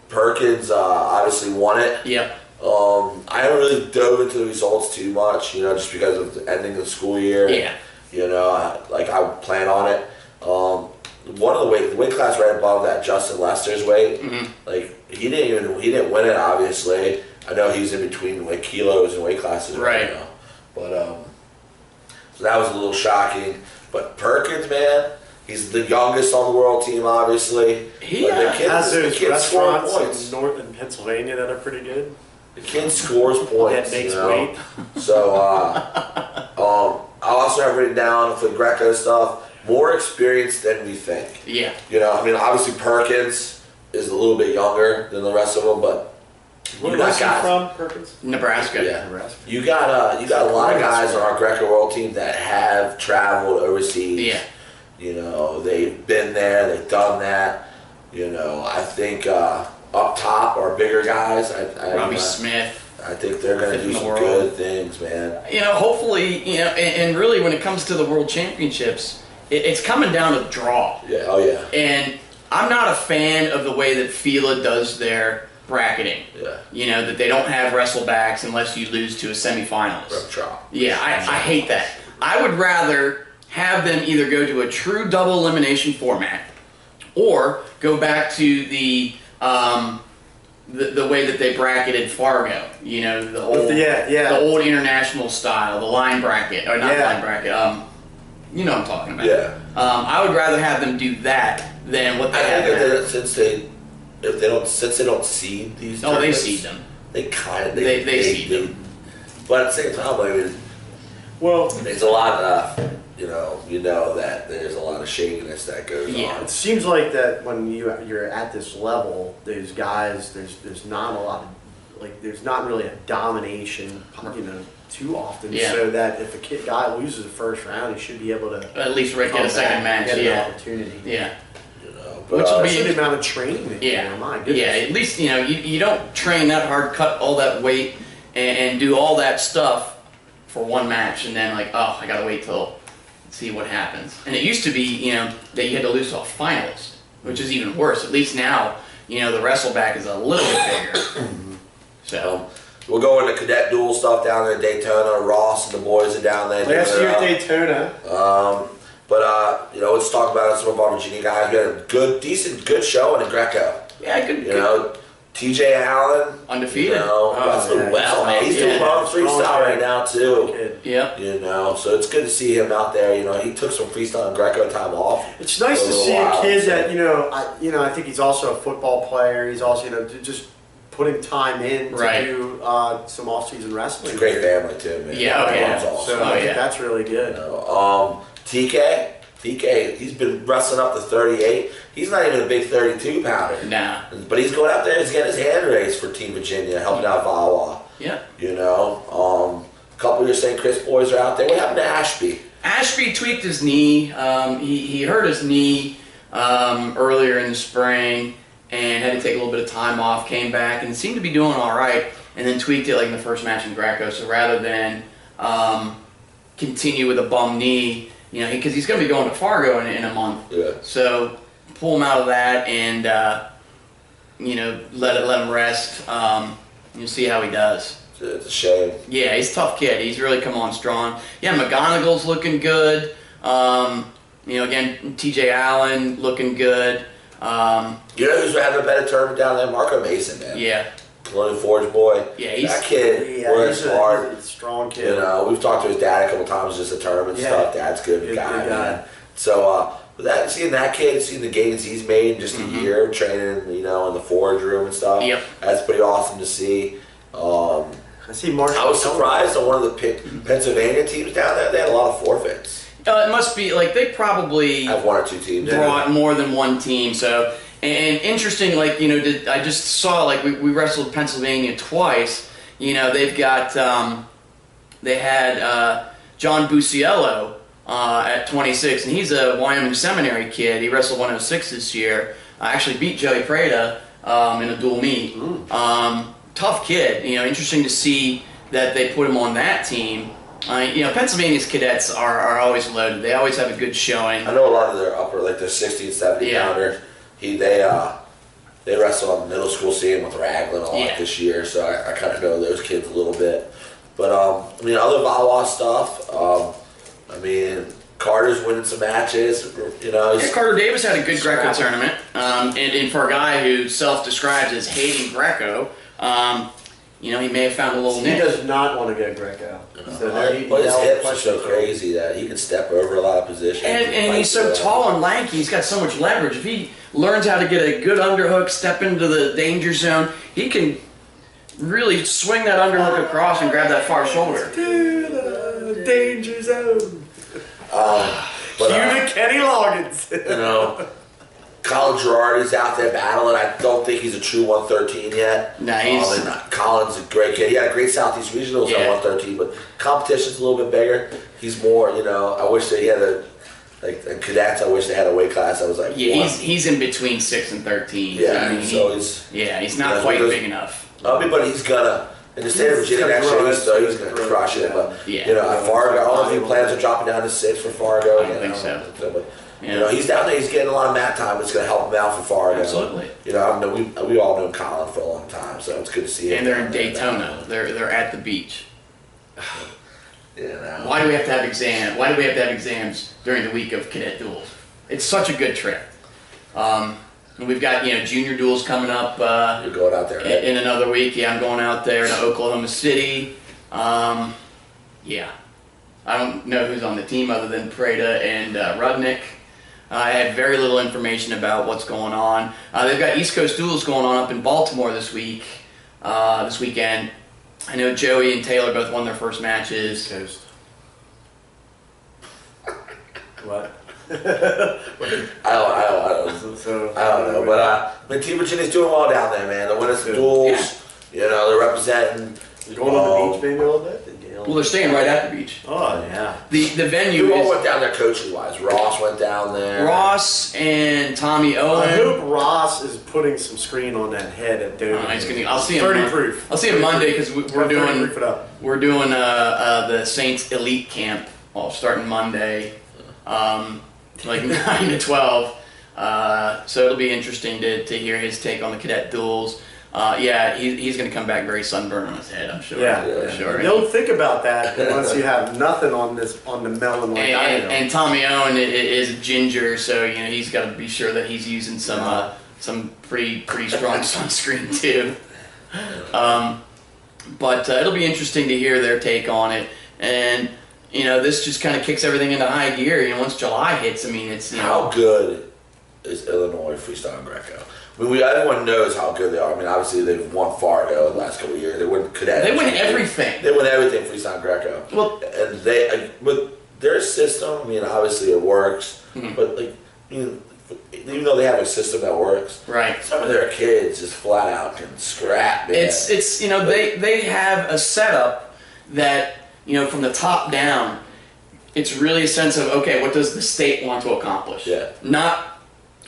Perkins obviously won it. Yep. I haven't really dove into the results too much, just because of the ending of the school year. Yeah. I plan on it. One of the weight class right above that, Justin Lester's weight. He didn't win it, obviously. I know he's in between kilos and weight classes right now. But so that was a little shocking. But Perkins, man, he's the youngest on the world team, obviously. He has those restaurants points in Pennsylvania that are pretty good. The kid scores points. That makes weight. So I also have written down for the Greco stuff, more experienced than we think. Yeah. Obviously Perkins is a little bit younger than the rest of them, but where is he from, Perkins? Nebraska. Yeah. Nebraska. You got a lot of guys on our Greco World Team that have traveled overseas. Yeah. They've been there, they've done that. I think up top are bigger guys. Robbie Smith. I think they're going to do some good things, man. Hopefully, and really when it comes to the World Championships, it's coming down to draw. Yeah, oh yeah. And I'm not a fan of the way that FILA does their bracketing. Yeah. That they don't have wrestlebacks unless you lose to a semifinalist. Yeah, I hate that. I would rather have them either go to a true double elimination format or go back to the way that they bracketed Fargo. The old international style, the line bracket, or not line bracket. You know what I'm talking about. Yeah. I would rather have them do that than what they have now. Since they don't seed these. Oh, they seed them. They seed them. But at the same time, there's a lot of that there's a lot of shadiness that goes on. It seems like that when you're at this level, those guys, there's not a lot of there's not really a domination, too often. Yeah. So that if a guy loses the first round, he should be able to at least get a second match. Get an opportunity. Yeah. Which will be the amount of training that you do. My goodness. Yeah, at least you don't train that hard, cut all that weight, and do all that stuff for one match, and then I gotta wait till see what happens. And it used to be that you had to lose to a finalist, which is even worse. At least now the wrestleback is a little bit bigger. So we'll go into cadet duel stuff down there in Daytona. Ross and the boys are down there. Last year at Daytona. But let's talk about some of our Virginia guys. We had a good showing in Greco. Yeah, good. TJ Allen, undefeated. Wrestling well, man. He's doing well in freestyle right now too. Yeah. So it's good to see him out there. He took some freestyle and Greco time off. It's nice to see a kid that I think he's also a football player. He's also just putting time in to Right. do some off-season wrestling. It's a great family too, man. Yeah, oh, yeah. Mom's awesome. So I think that's really good. TK, he's been wrestling up to 38. He's not even a big 32 pounder. Nah. But he's going out there and he's getting his hand raised for Team Virginia, helping out Vawa. Yeah. You know, a couple of your St. Chris boys are out there. What happened to Ashby? Ashby tweaked his knee. He hurt his knee earlier in the spring and had to take a little bit of time off, came back and seemed to be doing all right, and then tweaked it like in the first match in Greco. So rather than continue with a bum knee, you know, because he's going to be going to Fargo in a month. Yeah. So pull him out of that and, you know, let him rest. You'll see how he does. It's a shame. Yeah, he's a tough kid. He's really come on strong. Yeah, McGonagall's looking good. You know, again, TJ Allen looking good. You know who's having a better tournament down there? Marco Mason, man. Yeah. Colonial Forge boy. Yeah, that kid works hard. He's a strong kid. You know, we've talked to his dad a couple times, just the tournament stuff. Dad's good guy, man. So, seeing that kid, seeing the gains he's made in just a year, training, you know, in the forge room and stuff. Yep. That's pretty awesome to see. I see Marshall. I was surprised on one of the Pennsylvania teams down there. They had a lot of forfeits. It must be, like, they probably I have one or two teams. brought more than one team. So, and interesting, like, you know, I just saw, like, we wrestled Pennsylvania twice. You know, they've got, they had John Busiello at 26, and he's a Wyoming Seminary kid. He wrestled 106 this year. I actually beat Joey Prada in a dual meet. Tough kid. You know, interesting to see that they put him on that team. You know, Pennsylvania's cadets are always loaded. They always have a good showing. I know a lot of their upper, like their 60 and 70 pounders. They wrestle on the middle school scene with Raglan a lot this year, so I kind of know those kids a little bit. But I mean, other Vawa stuff. I mean, Carter's winning some matches. You know, Carter Davis had a good Greco tournament, and for a guy who self-describes as hating Greco, you know, he may have found a little He niche. does not want to go Greco. So there but his hips are so crazy that he can step over a lot of positions. And he's so tall and lanky, he's got so much leverage. If he learns how to get a good underhook, step into the danger zone, he can really swing that underhook across and grab that far shoulder. To the danger zone. Cue to Kenny Loggins. You know, Colin Girardi's out there battling. I don't think he's a true 113 yet. Nice. Colin's a great kid. He had a great Southeast Regionals at 113, but competition's a little bit bigger. He's more, you know, I wish that he had in cadets, I wish they had a weight class. I was like, he's in between 6 and 13. Yeah, I mean, so he's not quite big enough. But he's gonna. In the state of Virginia next year, he's going to crush it. But, you know, at Fargo, I don't know if he plans on dropping down to 6 for Fargo. I don't think so. But, you know, he's down there, he's getting a lot of mat time. It's going to help him out for Fargo. Absolutely. You know, we all know Colin for a long time, so it's good to see him. And they're in Daytona. They're at the beach. You know. Why do we have to have exams? Why do we have to have exams during the week of cadet duels? It's such a good trip. And we've got, you know, junior duels coming up. You're going out there, right? In another week. Yeah, I'm going out there to Oklahoma City. Yeah. I don't know who's on the team other than Prada and Rudnick. I had very little information about what's going on. They've got East Coast duels going on up in Baltimore this weekend. I know Joey and Taylor both won their first matches. Coast. What? I don't know, but I mean, Team Virginia's doing well down there, man. They're winning some duels. You know, they're representing. Going on the beach maybe a little bit? Well, they're staying right at the beach. Oh, yeah. The venue Who all is went down there coaching wise? Ross went down there. Ross and Tommy Owen. I hope Ross is putting some screen on that head at Dover. I'll see him. 30 proof. I'll see him Monday because we're doing the Saints Elite Camp starting Monday, like 9 to 12. So it'll be interesting to hear his take on the cadet duels. He's going to come back very sunburned on his head, I'm sure. Yeah. Sure. You don't think about that unless you have nothing on the melon like I do. And Tommy Owen is a ginger, so you know he's got to be sure that he's using some pretty strong sunscreen too. But it'll be interesting to hear their take on it, and you know this just kind of kicks everything into high gear. You know, once July hits, I mean it's How good is Illinois freestyle and Greco? I mean, everyone knows how good they are. I mean, obviously they've won Fargo the last couple of years. They win Cadet. They win everything. They win everything freestyle Greco. Well, and with their system, I mean, obviously it works, but like, I mean, even though they have a system that works, right? Some of their kids just flat out can scrap. Man. It's they have a setup that from the top down, it's really a sense of, okay, what does the state want to accomplish? Yeah. Not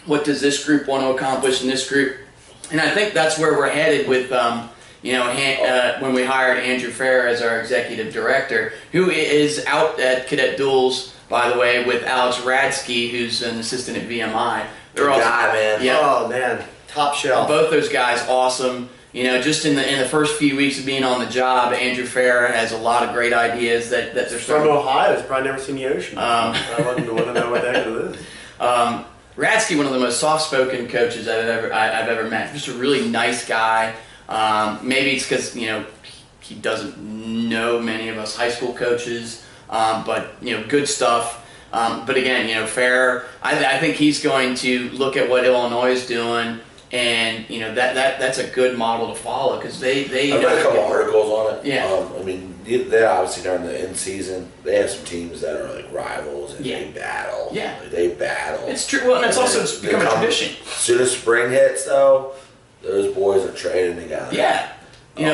what does this group want to accomplish in this group. And I think that's where we're headed with, when we hired Andrew Fair as our executive director, who is out at Cadet Duels, by the way, with Alex Radsky, who's an assistant at VMI. They're Good guy, man. Yeah. Oh, man. Top shelf. Both those guys, awesome. Just in the first few weeks of being on the job, Andrew Fair has a lot of great ideas that they're from Ohio. He's probably never seen the ocean. I wouldn't know what the heck it is. Radsky, one of the most soft-spoken coaches I've ever met. Just a really nice guy. Maybe it's because he doesn't know many of us high school coaches, but good stuff. But again, Fair. I think he's going to look at what Illinois is doing. And that's a good model to follow because they I read a couple articles on it. Yeah. I mean, they obviously during the end season they have some teams that are like rivals and they battle. Yeah. Like, they battle. It's true. Well, and it's also become a tradition. As soon as spring hits, though, those boys are training together. Yeah.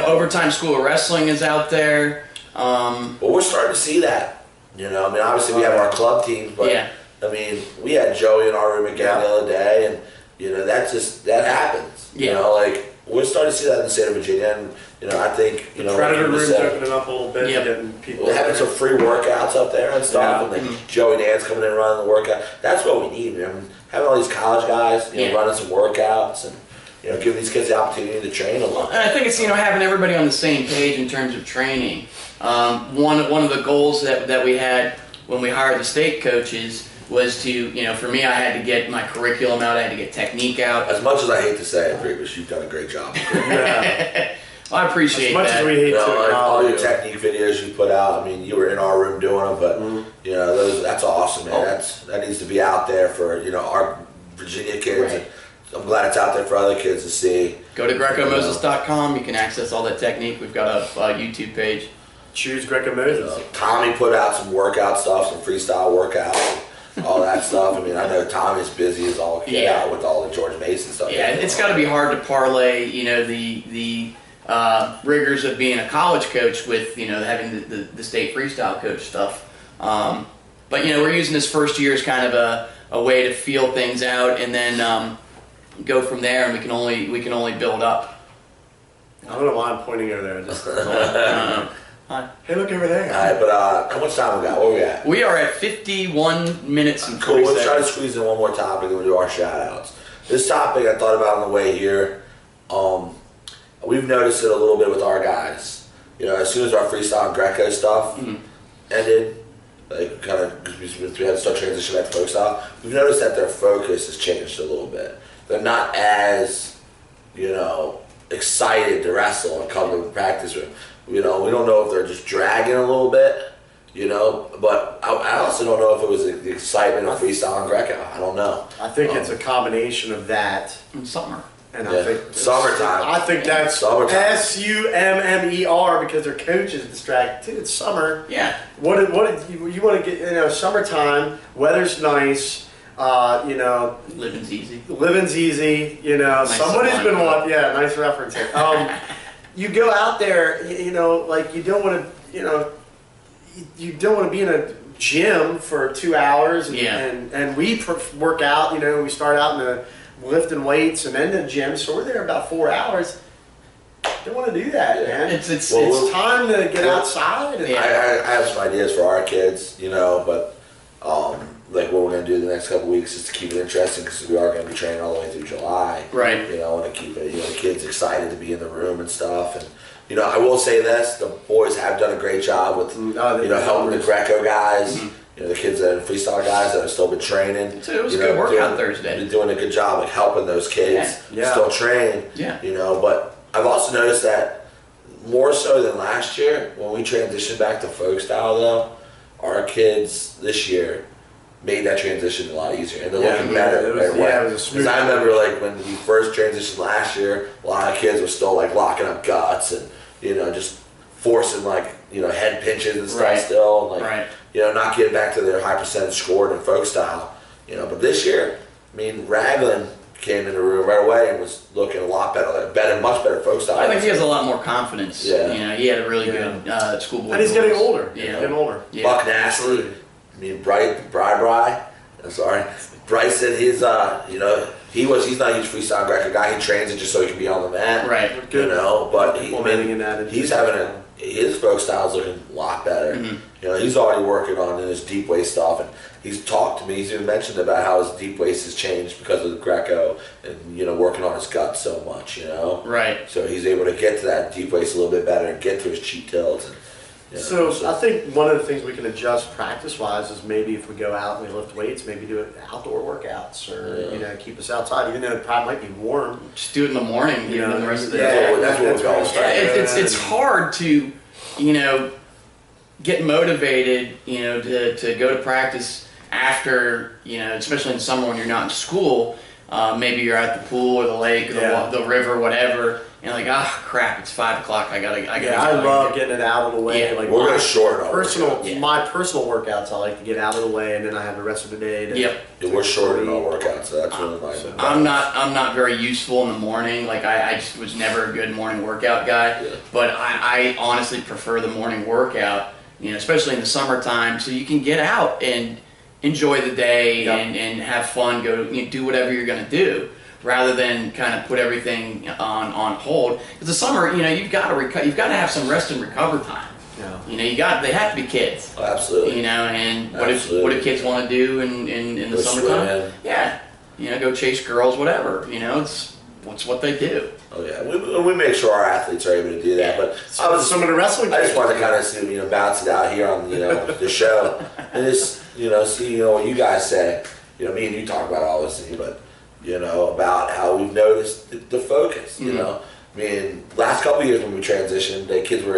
Overtime School of Wrestling is out there. But we're starting to see that. I mean, obviously we have our club teams, but I mean, we had Joey in our room again the other day, and that happens. Like we're starting to see that in the state of Virginia, and I think the Predator room's opening up a little bit, getting people. They're having some free workouts up there and stuff, and like Joey Nance coming in and running the workout. That's what we need, man. Having all these college guys, running some workouts and giving these kids the opportunity to train a lot. And I think it's having everybody on the same page in terms of training. One of the goals that we had when we hired the state coaches was to, for me, I had to get my curriculum out, I had to get technique out. As much as I hate to say it, Greco, you've done a great job. Well, I appreciate that. As much as we hate to like all your technique videos you put out, I mean, you were in our room doing them, but, that's awesome, man. That needs to be out there for, our Virginia kids. Right. And I'm glad it's out there for other kids to see. Go to GrecoMoses.com. You can access all that technique. We've got a YouTube page. Choose Greco Moses. Tommy put out some workout stuff, some freestyle workouts. All that stuff. I mean, I know Tommy's busy as all get out with all the George Mason stuff. Yeah, it's got to be hard to parlay, the rigors of being a college coach with, having the state freestyle coach stuff. But we're using this first year as kind of a way to feel things out, and then go from there, and we can only build up. I don't know why I'm pointing over there. Just hey, look over there. All right, but how much time we got? Where we at? We are at 51 minutes and 40 cool. seconds. Let's try to squeeze in one more topic and we'll do our shout outs. This topic I thought about on the way here. We've noticed it a little bit with our guys. As soon as our freestyle and Greco stuff ended, like kind of we had to start transitioning back to folk style. We've noticed that their focus has changed a little bit. They're not as, excited to wrestle and come to the practice room. We don't know if they're just dragging a little bit, but I also don't know if it was the excitement of freestyle and Greco. I don't know. I think it's a combination of that. In summer. And I think summertime. I think that's summertime. SUMMER because their coach is distracted too. It's summer. Yeah. What you want to get? Summertime. Weather's nice. Living's easy. Living's easy. Nice Somebody's been watching. Yeah, nice reference. You go out there. Like you don't want to. You don't want to be in a gym for 2 hours. And we work out. We start out in the lifting weights and then the gym, so we're there about 4 hours. Don't want to do that, man. It's time to get outside. I have some ideas for our kids, but like what we're going to do the next couple weeks is to keep it interesting because we are going to be training all the way through July. Right. I want to keep it, the kids excited to be in the room and stuff. And I will say this: the boys have done a great job with helping the Greco guys. The kids that are freestyle guys that have still been training. It was a good workout Thursday. Been doing a good job of helping those kids still train. Yeah. But I've also noticed that more so than last year when we transitioned back to folk style, though, our kids this year made that transition a lot easier, and they're Yeah, looking better right away. Yeah, it was a smooth. Because I remember like when we first transitioned last year, a lot of kids were still like locking up guts and just forcing like head pinches and stuff Right. still, and like Right. not getting back to their high percentage scored and folk style. But this year, I mean, Raglan came in the room right away and was looking a lot better, much better folk style. I think he has a lot more confidence. Yeah. He had a really good school board. And he's getting older. Yeah. He's getting older. Yeah. Buck Nasty. I mean, I'm sorry. Bryson, he's he's not a huge freestyle Greco guy. He trains it just so he can be on the mat. Right. Good. But Implementing an attitude. he's having his folk style's looking a lot better. Mm-hmm. He's already working on his deep waist stuff, and he's talked to me. He's even mentioned about how his deep waist has changed because of the Greco, and working on his gut so much. Right. So he's able to get to that deep waist a little bit better and get to his cheat tilts. And, So I think one of the things we can adjust practice-wise is maybe if we go out and we lift weights, maybe do it outdoor workouts or keep us outside, even though it probably might be warm. Just do it in the morning. The rest of the Yeah. day. That's what we're going right. Yeah, it's hard to get motivated to go to practice after especially in summer when you're not in school. Maybe you're at the pool or the lake or the river, whatever. And like, crap, it's 5 o'clock. I gotta. I love getting it out of the way. Yeah. Like We're gonna shorten our Yeah. my personal workouts. I like to get out of the way, and then I have the rest of the day. We're shortening our workouts, so that's one of my. I'm not very useful in the morning. Like I just was never a good morning workout guy. Yeah. But I honestly prefer the morning workout. Especially in the summertime, so you can get out and enjoy the day and have fun. Go do whatever you're gonna do, rather than kind of put everything on hold. Because the summer, you've got to have some rest and recover time. Yeah. They have to be kids. Oh, absolutely. And what do kids want to do in the Go summertime? swim. Yeah, go chase girls, whatever. It's what they do. Oh yeah, we make sure our athletes are able to do that. But Some of the wrestling. I just wanted to kind of see, bounce it out here on the show, and just see what you guys say. Me and you talk about all this, but about how we've noticed the focus. I mean, last couple of years when we transitioned, the kids were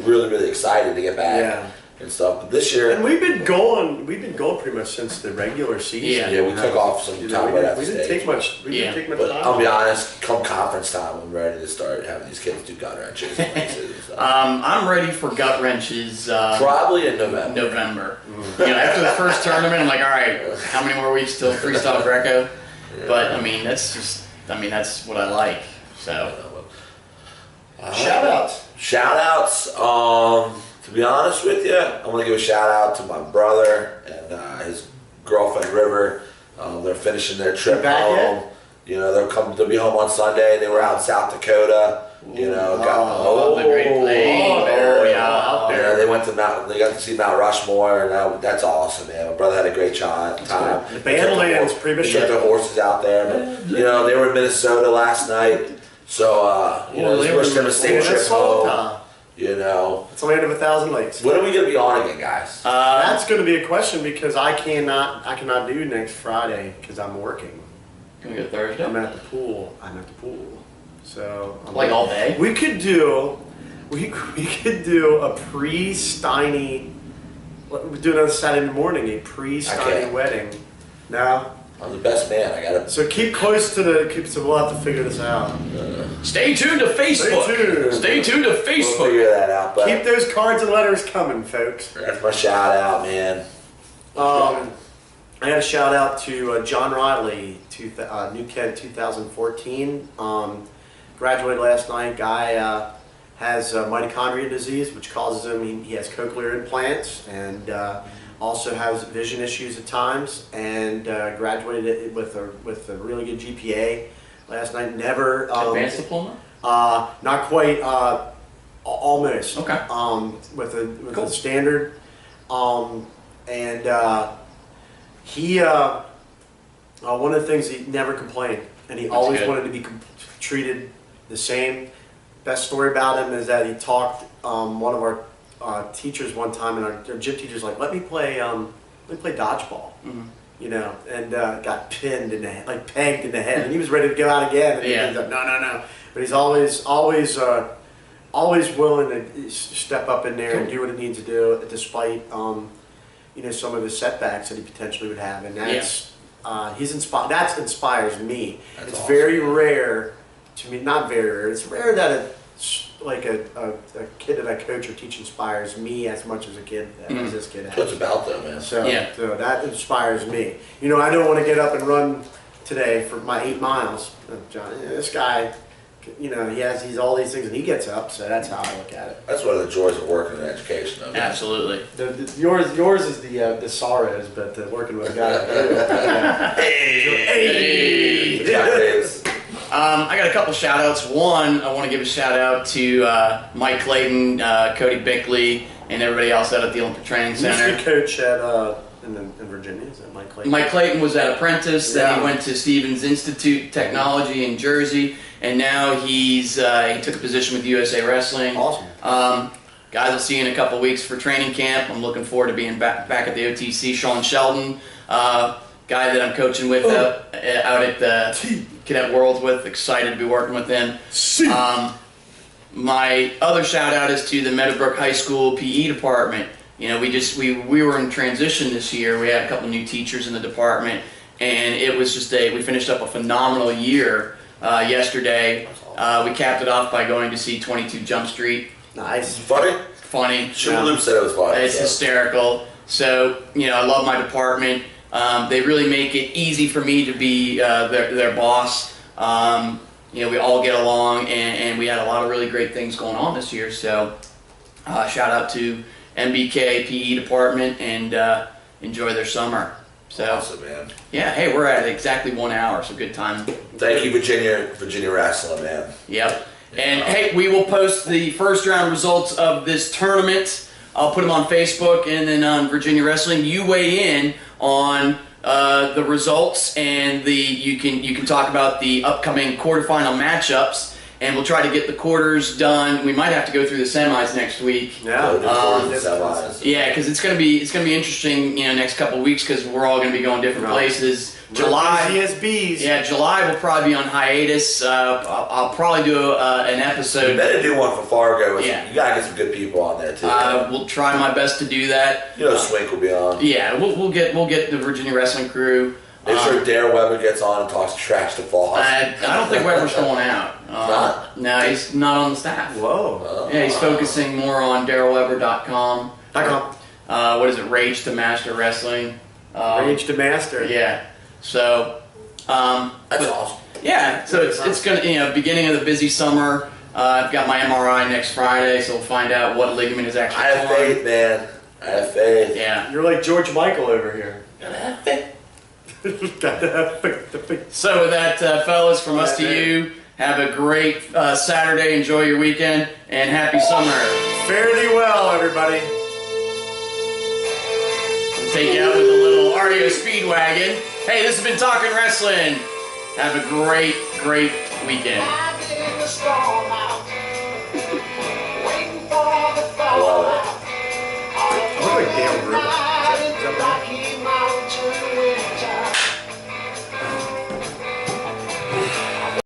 really really excited to get back and stuff. But this year, And we've been going pretty much since the regular season. yeah, we took off some time right after We didn't stage. take much. We didn't take much But time. I'll be honest, come conference time, I'm ready to start having these kids do gut wrenches and races and stuff. I'm ready for gut wrenches. Probably in November. November. After the first tournament, I'm like, all right, how many more weeks till freestyle Greco? But I mean, that's what I like. So Shout outs. Shout outs. To be honest with you, I want to give a shout out to my brother and his girlfriend River. They're finishing their trip Back home. They'll be home on Sunday. They were out in South Dakota. the Great Plains area out there. They went to They got to see Mount Rushmore, and that's awesome, man. My brother had a great time. The Badlands, pretty much. They took the horses out there, but they were in Minnesota last night, so they wish them a were- safe trip home. It's a land of 1,000 lakes. When are we gonna be on again, guys? That's going to be a question because I cannot do next Friday because I'm working. Can we go Thursday? I'm at the pool. So Like all day? We could do a pre-Steiny. We do another Saturday morning, a pre-Steiny Okay. wedding. No. I'm the best man. I gotta. So keep close to so we'll have to figure this out. Stay tuned to Facebook. Stay tuned to We'll Facebook. figure that out. But Keep those cards and letters coming, folks. that's my shout out, man. I had a shout out to John Riley, New Kent 2014. Graduated last night. Guy has mitochondria disease, which causes him. He has cochlear implants and also has vision issues at times. And graduated with a really good GPA last night. Never Advanced diploma? not quite. Almost. Okay. With Cool. a standard. He one of the things he never complained, and he always good. wanted to be treated the same. Best story about him is that he talked one of our teachers one time, and our gym teacher's like, let me play dodgeball, and got pinned in the head, like pegged in the head, and he was ready to go out again, and Yeah. he's like, no, but he's always willing to step up in there and do what he needs to do, despite some of the setbacks that he potentially would have, and that's that inspires me. That's it's awesome. very rare to me, not very rare. It's rare that a kid that I coach or teach inspires me as much as a kid as this kid has. That's what it's about, though, man. So that inspires me. I don't want to get up and run today for my 8 miles. John, this guy, he's all these things and he gets up, so that's how I look at it. That's one of the joys of working in education, though, man. Absolutely. Yours is the sorrows, but working with a guy. Hey! I got a couple shout outs. One, I want to give a shout out to Mike Clayton, Cody Bickley, and everybody else out at the Olympic Training Center. Used to coach at in Virginia. Is that Mike Clayton? Mike Clayton was at Apprentice, then he went to Stevens Institute of Technology in Jersey, and now he took a position with USA Wrestling. Awesome. Guys, I'll see you in a couple weeks for training camp. I'm looking forward to being back at the OTC. Sean Sheldon, guy that I'm coaching with out at the Cadet Worlds with, excited to be working with him. My other shout out is to the Meadowbrook High School PE department. We were in transition this year. We had a couple new teachers in the department, and it was just we finished up a phenomenal year yesterday. We capped it off by going to see 22 Jump Street. Nice. Funny? Sugar Loop said it was funny. It's hysterical. So, I love my department. They really make it easy for me to be their boss. We all get along, and we had a lot of really great things going on this year. So, shout out to MBK PE department, and enjoy their summer. So, awesome, man. Yeah, hey, we're at exactly 1 hour, so good time. Thank you, Virginia Wrestling, man. Yep. And hey, we will post the first round results of this tournament. I'll put them on Facebook and then on Virginia Wrestling. You weigh in on the results, and you can talk about the upcoming quarterfinal matchups, and we'll try to get the quarters done. We might have to go through the semis next week. Yeah, yeah, because it's gonna be interesting. Next couple of weeks, because we're all gonna be going different places. July, yeah, July will probably be on hiatus. I'll probably do an episode. You better do one for Fargo. Yeah. You gotta get some good people on there too. We'll try my best to do that. Swink will be on. Yeah, we'll get the Virginia Wrestling crew. Make sure Darren Weber gets on and talks trash to Foss. I don't think Weber's going out. Not? No, he's not on the staff. Whoa. Yeah, he's focusing more on DarylWeber.com. What is it? Rage to Master Wrestling. Rage to Master. Yeah. So. That's awesome. Yeah. So it's gonna beginning of the busy summer. I've got my MRI next Friday, so we'll find out what ligament is actually. I have faith, man. I have faith. Yeah. You're like George Michael over here. Gotta have faith. Gotta So with that, fellas, from us to you, have a great Saturday. Enjoy your weekend, and happy summer. Fare thee well, everybody. We'll take you out with a little REO Speedwagon. Hey, this has been Talkin' Wrestling. Have a great, great weekend. I love it. I look like Dale Griffin. Is that bad?